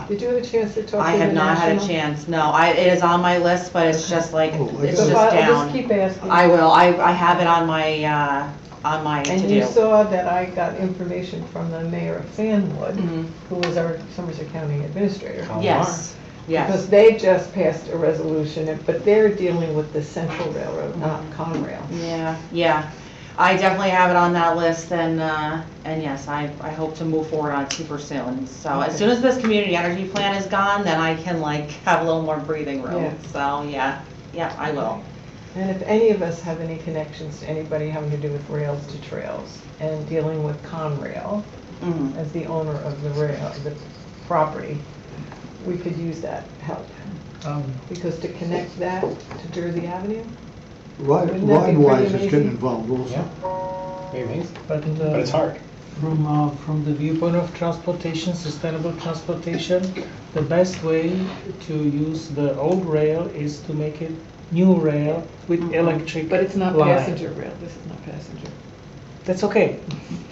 Did you have a chance to talk to the I have not had a national? chance, no, it is on my list, but it's just like, Oh, I it's got just it. I'll down. just keep asking. I will, I have it on my And you to-do. saw that I got information from the mayor of Fanwood, Mhm. who was our Somerset County administrator. Yes, Because yes, they just passed a resolution, but they're dealing with the Central Railroad, not Conrail. yeah. I definitely have it on that list, and yes, I hope to move forward on it super soon. So as soon as this community energy plan is gone, then I can have a little more breathing room. Yeah. So, yeah, I will. And if any of us have any connections to anybody having to do with rails to trails and dealing with Conrail Mhm. as the owner of the rail, the property, we could use that help. Because to connect that to Jersey Avenue, Wouldn't that be pretty Ride-wise is amazing? getting involved also. Yeah. Very amazing. But But it's hard. From the viewpoint of transportation, sustainable transportation, the best way to use the old rail is to make it new rail with electric but it's not line. passenger rail, this is not passenger. That's okay.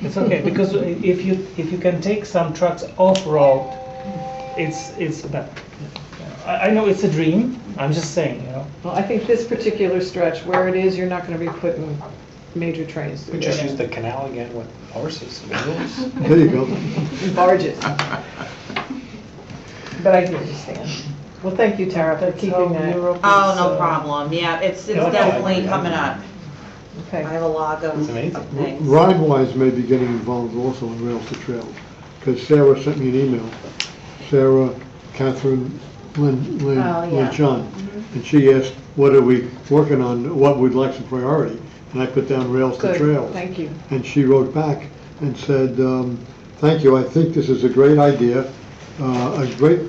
It's okay because if you can take some trucks off road, it's better. I know it's a dream. I'm just saying, you know. Well, I think this particular stretch, where it is, you're not gonna be putting major trains through We just there. use the canal again with horses and mules. There you go. Barges. But I do understand. Well, thank you, Tara, for That's how keeping that. Europe Oh, is, no problem. Yeah, it's Yeah, definitely yeah. coming up. I Okay. have a log It's of amazing. things. Ride-wise may be getting involved also in rails to trails, because Sarah sent me an email. Sarah, Catherine, Lynn, Oh, yeah. John. And she asked, what are we working on, what we'd like some priority? And I put down rails to Good, trails. thank you. And she wrote back and said, thank you, I think this is a great idea, a great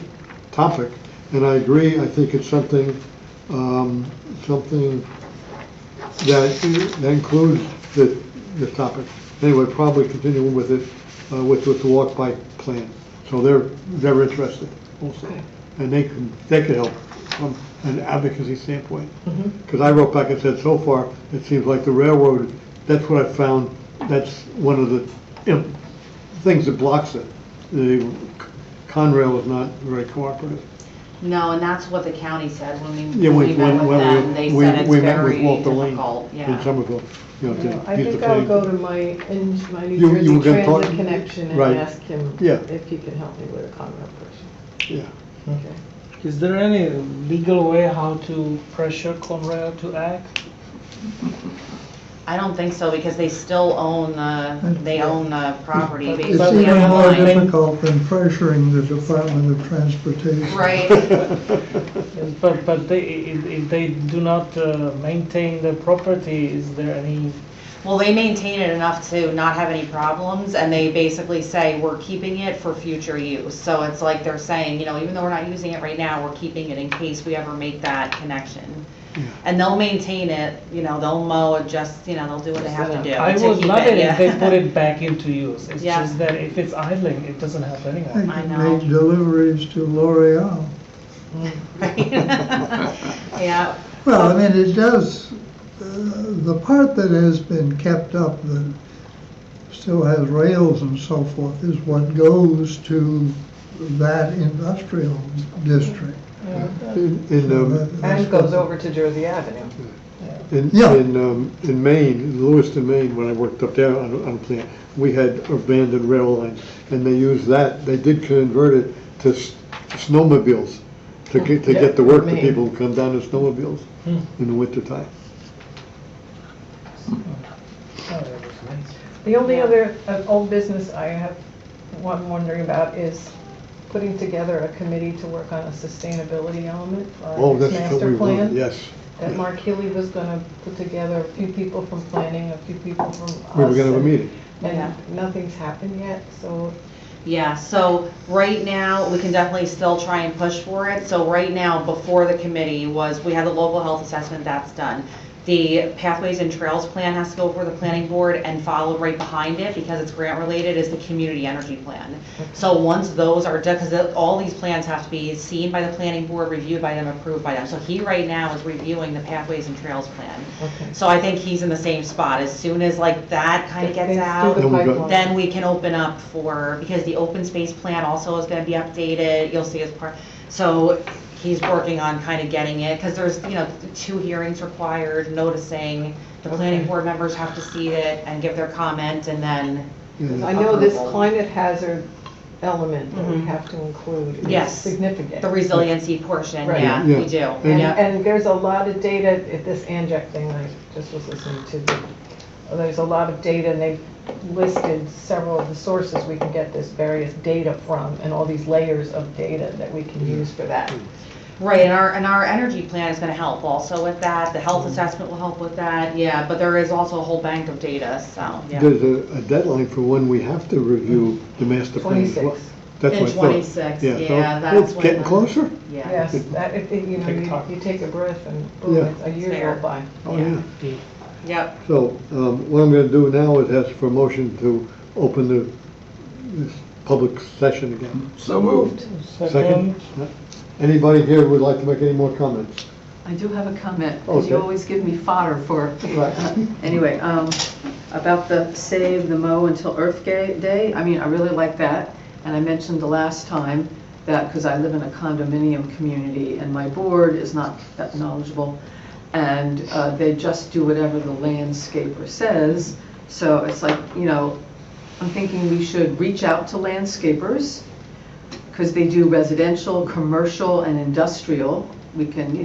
topic, and I agree, I think it's something that includes the topic. Anyway, probably continuing with it, with the walk bike plan. So they're interested also. Okay. And they could help from an advocacy standpoint. Mhm. Because I wrote back and said, so far, it seems like the railroad, that's what I found, that's one of the things that blocks it. The Conrail is not very cooperative. No, and that's what the county said when Yeah, we met with them. They said it's we met with very Walter Lane difficult, in yeah. Somerville, Well, I to use the think I'll plan. go to my New You Jersey were gonna talk- Transit Connection and right. ask him Yeah. if he can help me with a Conrail person. Yeah. Okay. Is there any legal way how to pressure Conrail to act? I don't think so, because they still own the property It's basically. even more online. difficult than pressuring the Department of Transportation. Right. But if they do not maintain the property, is there any? Well, they maintain it enough to not have any problems, and they basically say, we're keeping it for future use. So it's like they're saying, even though we're not using it right now, we're keeping it in case we ever make that connection. And they'll maintain it, they'll mow it, just, they'll do what they have to do I to would keep love it yeah. if they put it back into use. It's Yeah. just that if it's idling, it doesn't help They anyone. I can know. make deliveries to L'Oreal. Yeah. Well, I mean, it does, the part that has been kept up that still has rails and so forth is what goes to that industrial district. And goes over to Jersey Avenue. In Maine, in Lewiston, Maine, when I worked up there on a plant, we had abandoned rail lines, and they used that, they did convert it to snowmobiles, to get to work, the Maine. people who come down in snowmobiles in the wintertime. The only other old business I'm wondering about is putting together a committee to work on a sustainability element for Oh, our next that's what master we want, plan. yes. That Mark Healy was gonna put together, a few people from planning, a few people from us. We were gonna have a meeting. And nothing's happened yet, so Yeah, so right now, we can definitely still try and push for it. So right now, before the committee we had the local health assessment, that's done. The Pathways and Trails Plan has to go before the planning board, and followed right behind it, because it's grant related, is the community energy plan. So once those are done, because all these plans have to be seen by the planning board, reviewed by them, approved by them. So he right now is reviewing the Pathways and Trails Plan. Okay. So I think he's in the same spot. As soon as that kind of gets Things out, through the pipeline. then we can open up because the open space plan also is going to be updated. You'll see as part. So he's working on kind of getting it, because there's 2 hearings required, noticing. The planning board members have to see it and give their comment, and then. I know this climate hazard element that we Mhm. have to include is Yes. significant. The resiliency portion, Right. yeah, Yeah. we do. And, Yeah. and there's a lot of data, this Anject thing I just was listening to, there's a lot of data, and they've listed several of the sources we can get this various data from, and all these layers of data that we can use for that. Right, and our energy plan is gonna help also with that. The health assessment will help with that, yeah, but there is also a whole bank of data, so, yeah. There's a deadline for when we have to review the master plan as well. 26. That's In what I thought. 26, so yeah, that's it's when getting the- closer? Yeah. Yes, that, you take a breath and boom, Yeah. a year Fair. go by. Oh, Yeah. yeah. Yep, So, what I'm gonna do now is ask for a motion to open this public session again. So moved. Second? Anybody here would like to make any more comments? I do have a comment, because you Okay. always give me fodder for, Right. anyway, about the Save the Mow Until Earth Day. I mean, I really like that, and I mentioned the last time that, because I live in a condominium community, and my board is not that knowledgeable, and they just do whatever the landscaper says. So it's like, I'm thinking we should reach out to landscapers, because they do residential, commercial, and industrial. We can,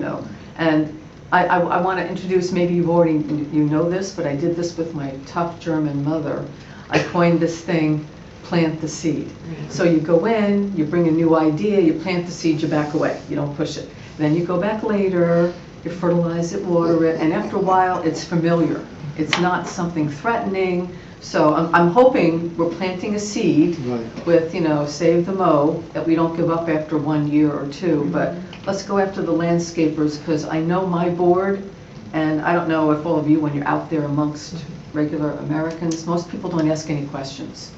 and I want to introduce, maybe you've already, you know this, but I did this with my tough German mother. I coined this thing, plant the seed. So you go in, you bring a new idea, you plant the seed, you back away, you don't push it. Then you go back later, you fertilize it, water it, and after a while, it's familiar. It's not something threatening. So I'm hoping we're planting a seed with, Save the Mow, that we don't give up after 1 year or 2. But let's go after the landscapers, because I know my board, and I don't know if all of you, when you're out there amongst regular Americans, most people don't ask any questions.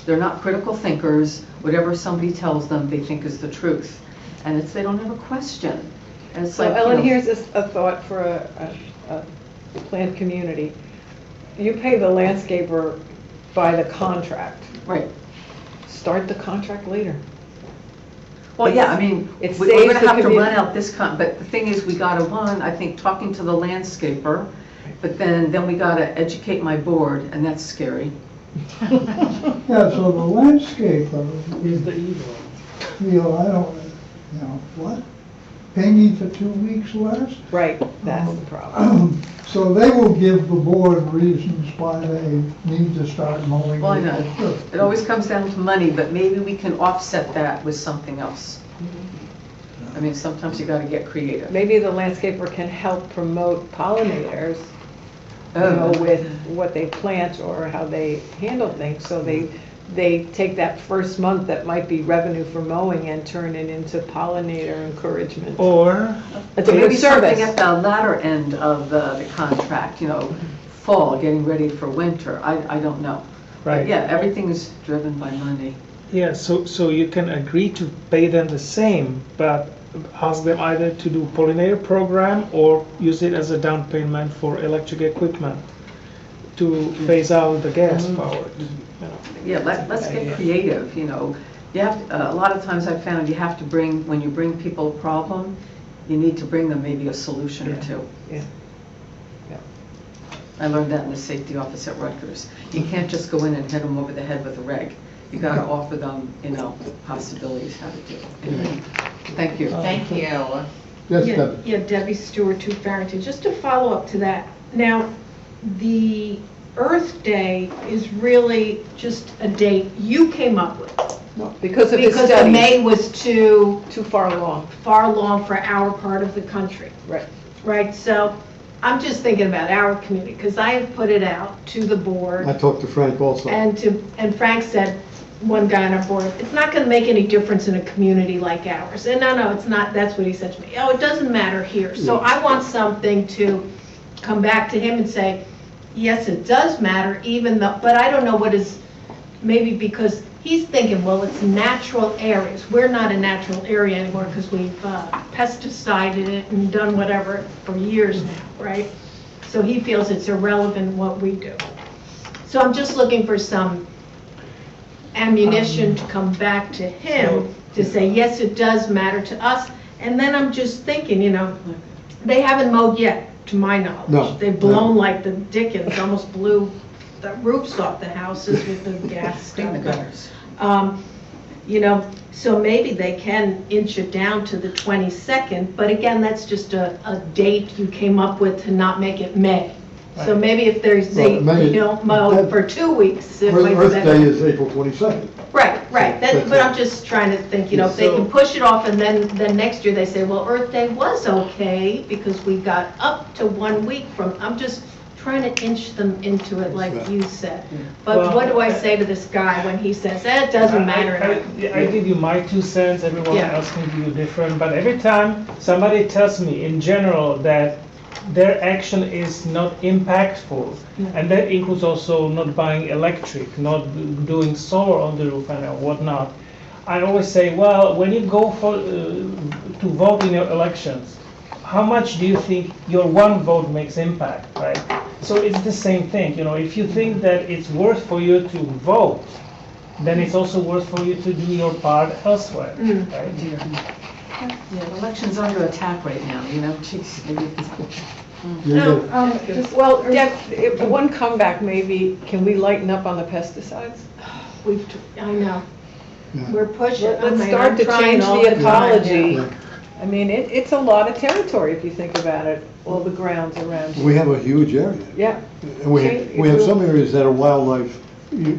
They're not critical thinkers. Whatever somebody tells them, they think is the truth. And they don't have a question. And it's So like, Ellen, here's a thought for a planned community. You pay the landscaper by the contract. Right. Start the contract later. Well, yeah, I mean, It we're saves going to the have to community. run out this, but the thing is, we got to, I think, talking to the landscaper, but then we got to educate my board, and that's scary. Yeah, so the landscaper is the evil. I don't, what? painting for 2 weeks less. Right, that's the problem. So they will give the board reasons why they need to start mowing. Well, I know, Sure. it always comes down to money, but maybe we can offset that with something else. I mean, sometimes you gotta get creative. Maybe the landscaper can help promote pollinators, you know, with what they plant or how they handle things, so they take that first month that might be revenue for mowing and turn it into pollinator encouragement. Or It's a Maybe good something service. at the latter end of the contract, you know, fall, getting ready for winter, I don't know. But Right. yeah, everything is driven by money. yeah, so you can agree to pay them the same, but ask them either to do pollinator program or use it as a down payment for electric equipment to phase out the gas powered. You know. Yeah, let's get creative, you know. You have, a lot of times I've found you have to bring, when you bring people a problem, you need to bring them maybe a solution or two. Yeah. I learned that in the safety office at Rutgers. You can't just go in and hit them over the head with a reg. You gotta offer them, you know, possibilities how to do it. Anyway, thank you. Thank you. Yes, Yeah, Debbie. yeah, Debbie Stewart, 2 Farrington. Just to follow up to that, now, the Earth Day is really just a date you came up with. Because of the Because the studies, May was too far along. for our part of the country. Right. Right, so I'm just thinking about our community, because I have put it out to the board. I talked to Frank also. And Frank said, one guy on our board, it's not gonna make any difference in a community like ours. And no, it's not, that's what he said to me. Oh, it doesn't matter here. So I want something to come back to him and say, yes, it does matter, even though, but I don't know what is, maybe because he's thinking, well, it's natural areas. We're not a natural area anymore because we've pesticided it and done whatever for years now, right? So he feels it's irrelevant what we do. So I'm just looking for some ammunition to come back to him to say, yes, it does matter to us. And then I'm just thinking, you know, they haven't mowed yet, to my knowledge. No. They've blown like the dickens, almost blew the roofs off the houses with the gas stuff. You know, so maybe they can inch it down to the 22nd, but again, that's just a date you came up with to not make it May. So Right. maybe if there's, Well, May- you know, mow for 2 weeks. it might be Earth better. Day is April 22nd. Right, right, That's but it. I'm just trying to think, you know, if they So- can push it off and then next year they say, well, Earth Day was okay because we got up to 1 week from, I'm just trying to inch them into it like you said. But Well, what do I say to this guy when he says, it doesn't matter? I give you my 2 cents, everyone Yeah. else can give you different, but every time somebody tells me in general that their action is not impactful, and that includes also not buying electric, not doing solar on the roof and whatnot, I always say, well, when you go for to vote in your elections, how much do you think your one vote makes impact, right? So it's the same thing, you know, if you think that it's worth for you to vote, then it's also worth for you to do your part elsewhere, right? Yeah, the election's under attack right now, you know, jeez, maybe it's. Well, Deb, one comeback maybe, can we lighten up on the pesticides? I know. We're pushing. Let's I mean, start I'm to trying change all the time, ecology. yeah. I mean, it's a lot of territory if you think about it, all the grounds around you. We have a huge area. Yeah. And we have some areas that are wildlife,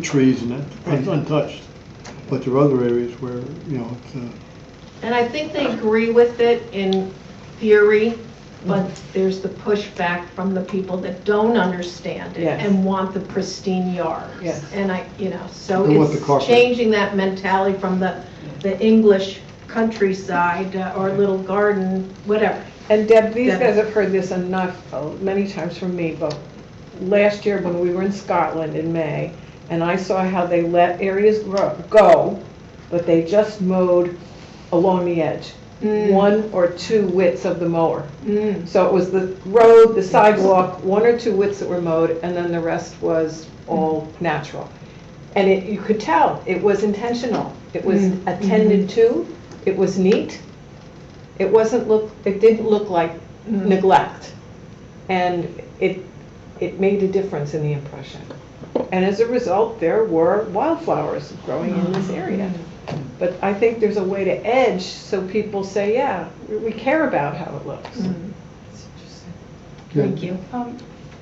trees and that, untouched. But there are other areas where, you know, it's, And I think they agree with it in theory, but there's the pushback from the people that don't understand it Yes. and want the pristine yards. Yes. And I, you know, so They want the it's carpet. changing that mentality from the English countryside or little garden, whatever. And Deb, these Deb. guys have heard this enough, many times from me, but last year when we were in Scotland in May, and I saw how they let areas go, but they just mowed along the edge. 1 or 2 widths of the mower. So it was the road, the sidewalk, 1 or 2 widths that were mowed, and then the rest was all natural. And you could tell, it was intentional. It was attended to, it was neat. It didn't look like neglect. And it made a difference in the impression. And as a result, there were wildflowers growing in this area. But I think there's a way to edge so people say, yeah, we care about how it looks. Thank you.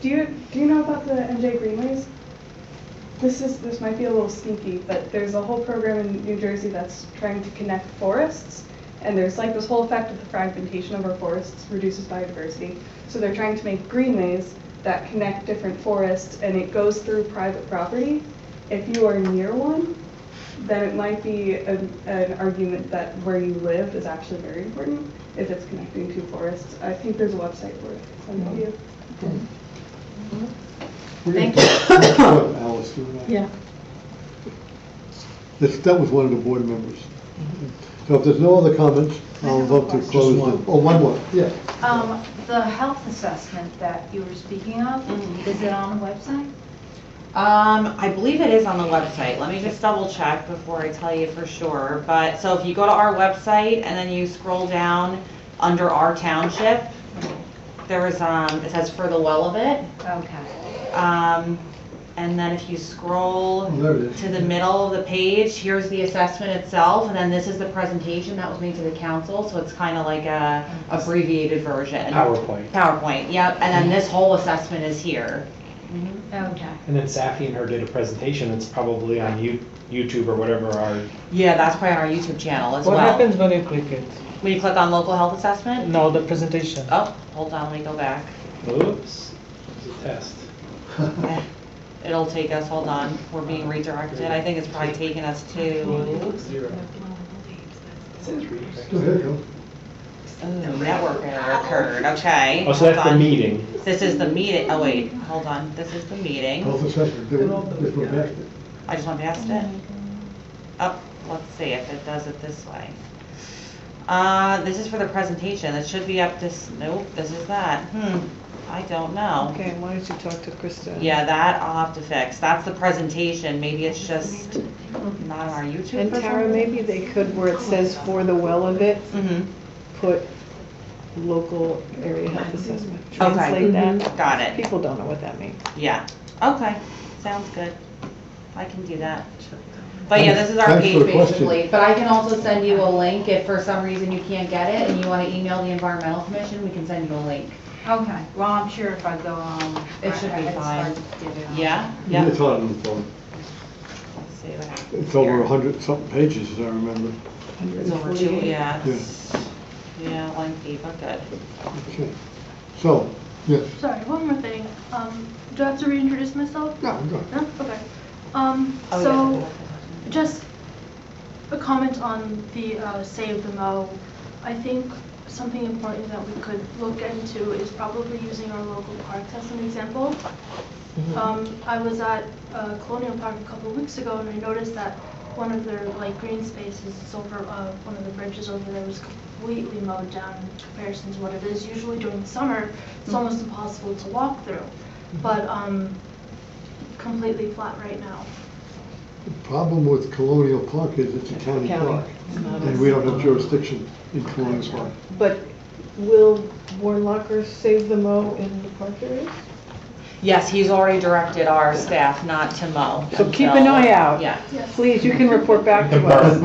Do you know about the NJ Greenways? This might be a little sneaky, but there's a whole program in New Jersey that's trying to connect forests, and there's like this whole effect of the fragmentation of our forests reduces biodiversity. So they're trying to make greenways that connect different forests, and it goes through private property. If you are near one, then it might be an argument that where you live is actually very important if it's connecting to forests. I think there's a website for it. Send it to you. Thank you. Alice, you and I. Yeah. That was one of the board members. So if there's no other comments, I'll vote to close. One more, yeah. The health assessment that you were speaking of, is it on the website? I believe it is on the website. Let me just double check before I tell you for sure. But, so if you go to our website and then you scroll down under our township, there's, it says for the well of it. Okay. And then if you scroll There it is. to the middle of the page, here's the assessment itself, and then this is the presentation that was made to the council, so it's kind of like a abbreviated version. PowerPoint, yep, and then this whole assessment is here. Okay. And then Safi and her did a presentation, it's probably on YouTube or whatever our... Yeah, that's probably on our YouTube channel as well. What happens when you click it? When you click on local health assessment? No, the presentation. Oh, hold on, let me go back. Oops, it's a test. It'll take us, hold on, we're being redirected. I think it's probably taking us to... Go ahead, go. Oh, network error occurred, okay. Oh, so that's the meeting. This is the meeting, oh wait, hold on, this is the meeting. Health assessment, just went past it. I just went past it. Oh, let's see if it does it this way. This is for the presentation, it should be up this, nope, this is that. I don't know. Okay, why don't you talk to Krista? Yeah, that I'll have to fix. That's the presentation. Maybe it's just not on our YouTube. And Tara, maybe they could, where it says for the well of it, put local area health assessment. Translate that. Got it. People don't know what that means. Yeah. Okay. Sounds good. I can do that. But yeah, this is our page basically. But I can also send you a link if for some reason you can't get it and you want to email the Environmental Commission, we can send you a link. Okay, well, I'm sure if I go on. It should be fine. Yeah? Yeah. It's on the phone. Let's see what happens. It's over 100-something pages, as I remember. It's over 2, yeah. Yeah, lengthy, but good. Okay. So, yes. Sorry, one more thing. Do I have to reintroduce myself? No, go ahead. No? Okay. So, just a comment on the Save the Mo. I think something important that we could look into is probably using our local parks as an example. I was at Colonial Park a couple of weeks ago and I noticed that one of their like green spaces is over, one of the bridges over there was completely mowed down in comparison to what it is. Usually during the summer, it's almost impossible to walk through, but completely flat right now. The problem with Colonial Park is it's a county park, and we don't have jurisdiction in Colonial Park. But will Warren Locker save the mow in the park areas? Yes, he's already directed our staff not to mow. So keep an eye out. Yeah. Please, you can report back to us.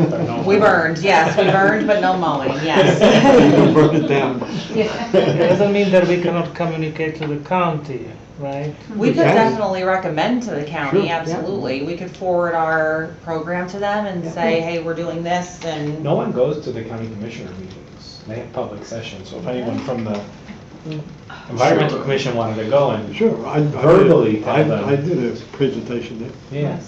We burned, yes, we burned, but no mowing, yes. Burn it down. It doesn't mean that we cannot communicate to the county, right? We could definitely recommend to the county, Sure, absolutely. We could forward our program to them and say, hey, we're doing this and. No one goes to the county commissioner meetings. They have public sessions, so if anyone from the Environmental Commission wanted to go and verbally tell them. I did a presentation there. Yeah.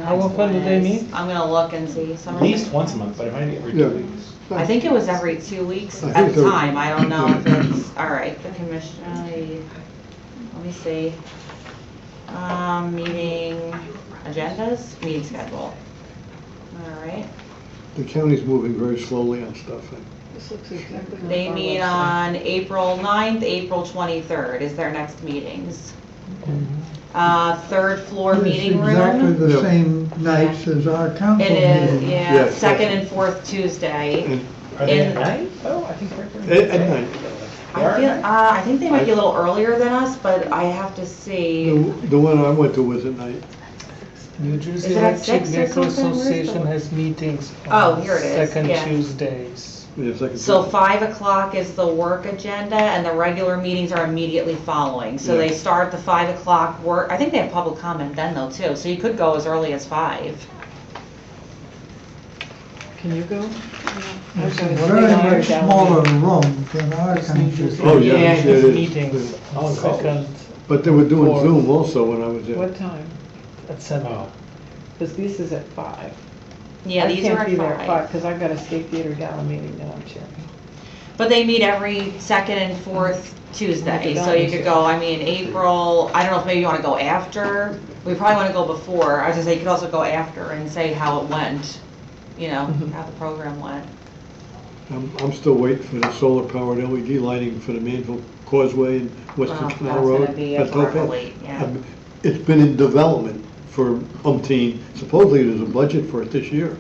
How often do they meet? I'm gonna look and see. At least once a month, but it might be every 2 weeks. I think it was every 2 weeks I at think the so. time. I don't know if it's, all right, the commission, let me see. Meeting agendas, meeting schedule. All right. The county's moving very slowly on stuff. This looks exactly like They our meet website. on April 9th, April 23rd is their next meetings. Third floor meeting It's exactly room. the same nights as our council It is, meeting. yeah, Yes. second and fourth Tuesday. Are they In- at night? Oh, I think they're At night. I think they might be a little earlier than us, but I have to see. The one I went to was at night. New Jersey Is it at Electric 6 or Vehicle something? Where's Association the- has meetings Oh, on here it is, second yeah. Tuesdays. Yeah, second So Tuesday. 5 o'clock is the work agenda, and the regular meetings are immediately following. So Yeah. they start the 5 o'clock work, I think they have public comment then though too, so you could go as early as 5. Can you go? It's a very much smaller room than our township. Oh, yeah, Yeah, it has is. meetings on second But they were doing Fourth. Zoom also when I was there. What time? at 7. Because this is at 5. Yeah, these are I can't be there at at 5. 5 because I've got a state theater gala meeting that I'm chairing. But they meet every second and fourth Tuesday, so you could go, I mean, April, I don't know if maybe you want to go after. We probably want to go before. I was gonna say, you could also go after and say how it went, you know, how the program went. I'm still waiting for the solar-powered LED lighting for the Manville Causeway and Western Well, Canal that's Road. gonna be a At Topaz. forever wait, yeah. It's been in development for umpteen, supposedly there's a budget for it this year.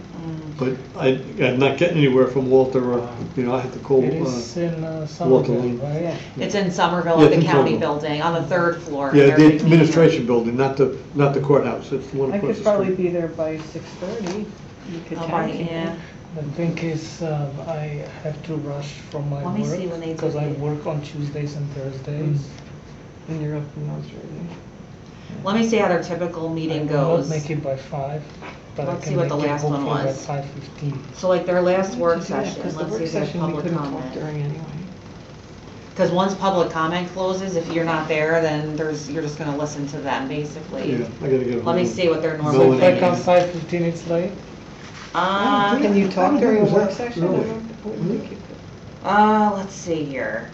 But I'm not getting anywhere from Walter or, you know, I had to call, It is in Walter Somerville, Lane. right? It's in Somerville Yeah, at the it's in county Somerville. building, on the 3rd floor. Yeah, Their the big meeting room. administration building, not the courthouse, it's the one I across the could probably street. be there by 6:30. You could Oh, tag right, team yeah. it. The thing is, I have to rush from my Let me see when work they because do I it. work on Tuesdays and Thursdays. And you're up in North Jersey. Let me see how their typical meeting I will not goes. make it by 5, but Let's I see can what the make it last one hopefully by was. 5:15. So like their last work Yeah, session, 'cause the let's work see if they have session we public couldn't talk comment. during anyway. Because once public comment closes, if you're not there, then you're just gonna listen to them, basically. Yeah, I gotta get. Let me see what their No, normal when If I meeting come is. 5:15, it's late. Can you I talk don't during a think it was work that session? early. I wouldn't think you could. Let's see here.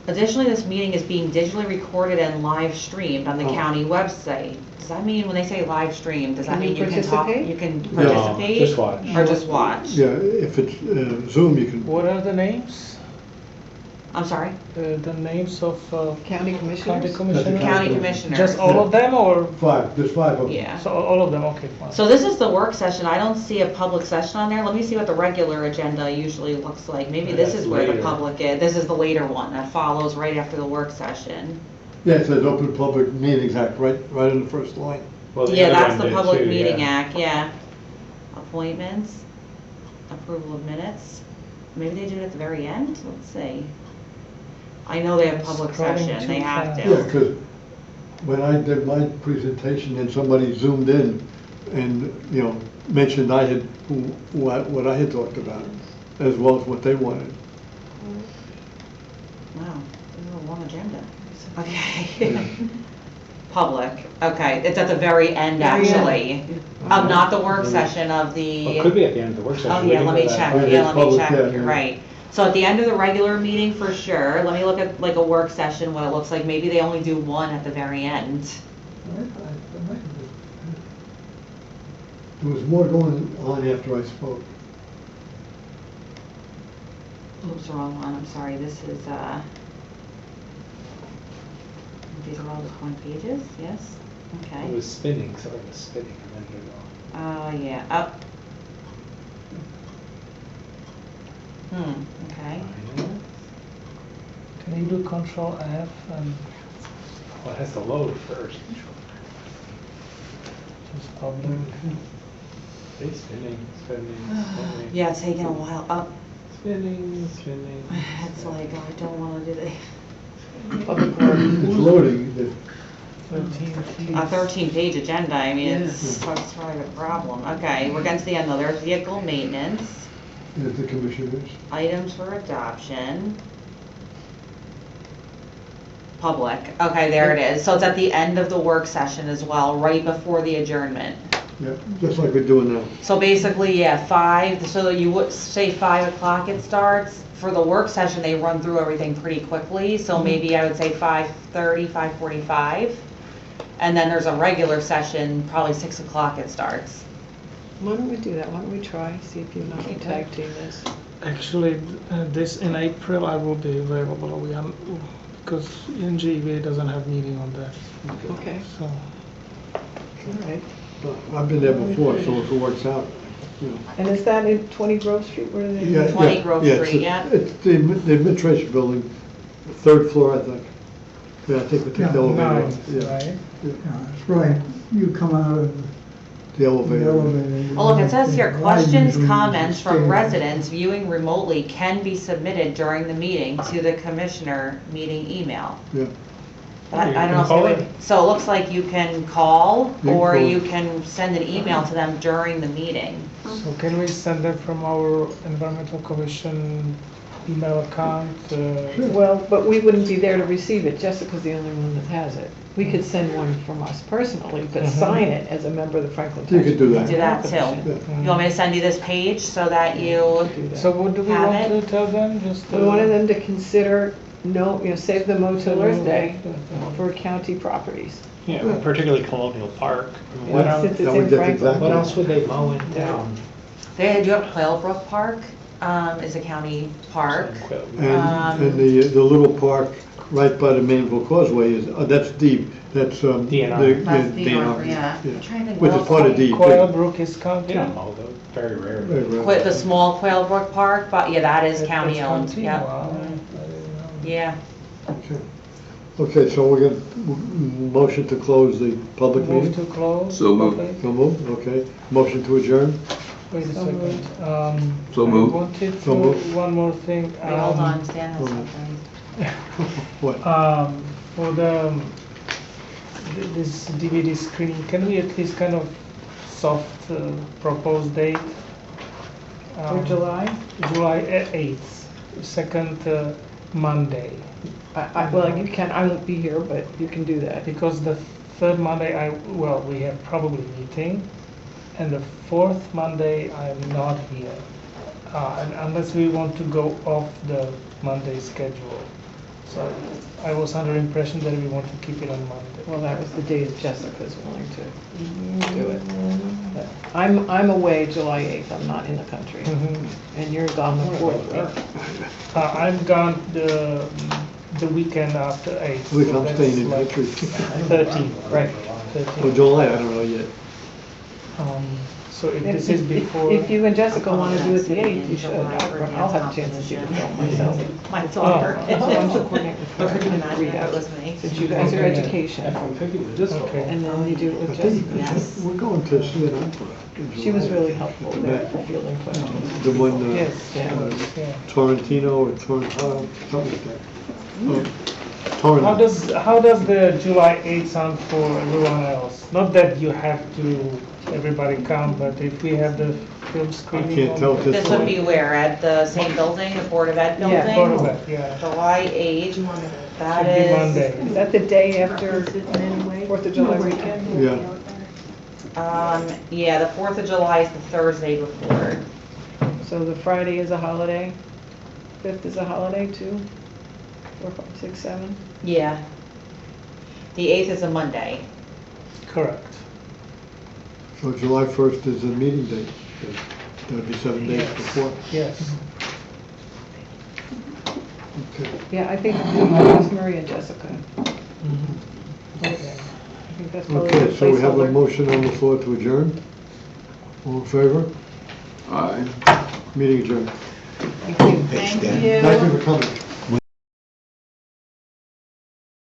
Additionally, this meeting is being digitally recorded and live streamed on the Oh. county website. Does that mean, when they say live stream, does that Can mean you you can talk? participate? You can No, participate? just watch. Or just watch? Yeah, if it's Zoom, you can. What are the names? I'm sorry? The names of County county commissioners? commissioners? County commissioners. Just all of them or? There's 5 of them. Yeah. So all of them, okay, fine. So this is the work session. I don't see a public session on there. Let me see what the regular agenda usually looks like. Maybe this That's is where the later. public is. This is the later one that follows right after the work session. Yeah, it says Open Public Meetings Act, right in the first line. Well, the Yeah, other that's one the did Public too, Meeting yeah. Act, yeah. Appointments, approval of minutes. Maybe they do it at the very end? Let's see. I know they have public Scrolling session. They too have fast. Yeah, to. because when I did my presentation and somebody zoomed in and, you know, mentioned I had, what I had talked about, as well as what they wanted. Wow, this is a long agenda. Okay. Public, okay, it's at the very end, actually. Not the work session of the. Well, it could be at the end of the work session. Oh, We yeah, can let go me that check, far. Right, yeah, it's let me public, check, yeah, you're yeah. right. So at the end of the regular meeting, for sure, let me look at like a work session, what it looks like, maybe they only do one at the very end. There was more going on after I spoke. Oops, wrong one, I'm sorry, this is, these are all just one pages, yes, It okay. was spinning, sorry, it was spinning, and then it Yeah, up. Okay. Can you do Control F and well, it has to load first. just public? It's spinning, spinning. Yeah, it's taking a while, up. Spinning, spinning. It's like, oh, I don't wanna do the. It's loading, the 13. A 13-page agenda, I mean, that's probably the problem. Okay, we're getting to the end though. There's vehicle maintenance, the commissioners. items for adoption. Public, okay, there it is. So it's at the end of the work session as well, right before the adjournment. Yeah, just like we're doing now. So basically, yeah, 5, so you would say 5 o'clock it starts. For the work session, they run through everything pretty quickly, so maybe I would say 5:30, 5:45. And then there's a regular session, probably 6 o'clock it starts. Why don't we do that? Why don't we try, see if you know how to tag team this? Actually, this in April I will be available. We are, because NGV doesn't have meeting on that. Okay, So all right. I've been there before, so if it works out, you know. And is that in 20 Grove Street, where they? Yeah, 20 yeah, Grove yeah, Street, yeah. It's the administration building, the 3rd floor, I think. Yeah, I think we took Yeah, the elevator. Nine, off. Yeah, right? yeah. Yeah, that's right. You come out of The the elevator. elevator. Well, look, it says here, I questions, usually comments just from stay- residents viewing remotely can be submitted during the meeting to the commissioner meeting email. Yeah. But You I don't know can if they call would, in. so it looks like you can call, You can or call. you can send an email to them during the meeting. So can we send them from our environmental commission email account? Well, but we wouldn't be there to receive it. Jessica's the only one that has it. We could send one from us personally, but sign it as a member of the Franklin You Township. could do that. Do that too. Yeah. You want me to send you this page so that you, Do that. So what do we Have want it? to tell them? Just We wanted them to consider, save the Mo till Earth Day Yeah. for county properties. Yeah, particularly Colonial Park. Yeah, What else, since it's that would in get Franklin. exactly- what else would they mow in town? they do have Quailbrook Park, is a county park. And the little park right by the Mainville Causeway is, that's deep, that's, DNR. That's the, DNR, yeah. I'm trying to think Which what is else. part of deep. Coil Brook is county? They don't mow though, very rarely. Very rare. The small Quailbrook Park, but yeah, that is That's county owned, county? yep. Wow. Yeah. Okay. Okay, so we're gonna motion to close the public Move meeting? to close? So moved. Okay. So move, okay. Motion to adjourn? Wait a second. So I moved. wanted So to, moved. one more thing. Wait, hold on, Stan has hold on. something. What? For the, this DVD screening, can we at least kind of soft propose date? For July? July 8th, second Monday. Well, you can, I won't be here, but you can do that. Because the third Monday, we have probably meeting, and the fourth Monday, I'm not here. And unless we want to go off the Monday schedule. So I was under impression that we want to keep it on Monday. Well, that was the days Jessica's willing to do it. But I'm away July 8th, I'm not in the country. And you're gone the 4th, right? I'm gone the weekend after 8th. Week so I'm that's staying in like country. 13th, right, 13th. Well, July, I don't know yet. So if this is before. If you and Jessica want to do it the 8th, you should. I'll have a chance to see the film myself. My daughter. I'm still coordinating with her. Couldn't imagine if it was me. Since you guys are education, Okay. and then you do it with I think Jessica. Yes. we're going to see it on. She was really helpful there for fielding questions. The one, Yes, yeah. Torrentino or Torrentino, something like that. How Torrentino. how does the July 8th sound for everyone else? Not that you have to, everybody come, but if we have the film screening. can't tell if This would be where, at the same building, the Board of Ed Yeah, building? Part of it, yeah. July 8th, that Should be is, Monday. Is that the day after 4th of July weekend? Yeah. yeah, the 4th of July is the Thursday before. So the Friday is a holiday, 5th is a holiday too? 4, 5, 6, 7? Yeah. The 8th is a Monday. Correct. So July 1st is a meeting date. That would be 7 days Yes. before. Yes. Okay. Yeah, I think it's Marie and Jessica. Okay. I think that's probably the Okay, so we have a placeholder. motion on the floor to adjourn. All in favor? Aye. Meeting adjourned. Thank you. Thanks, Dan. you. Thank you for coming.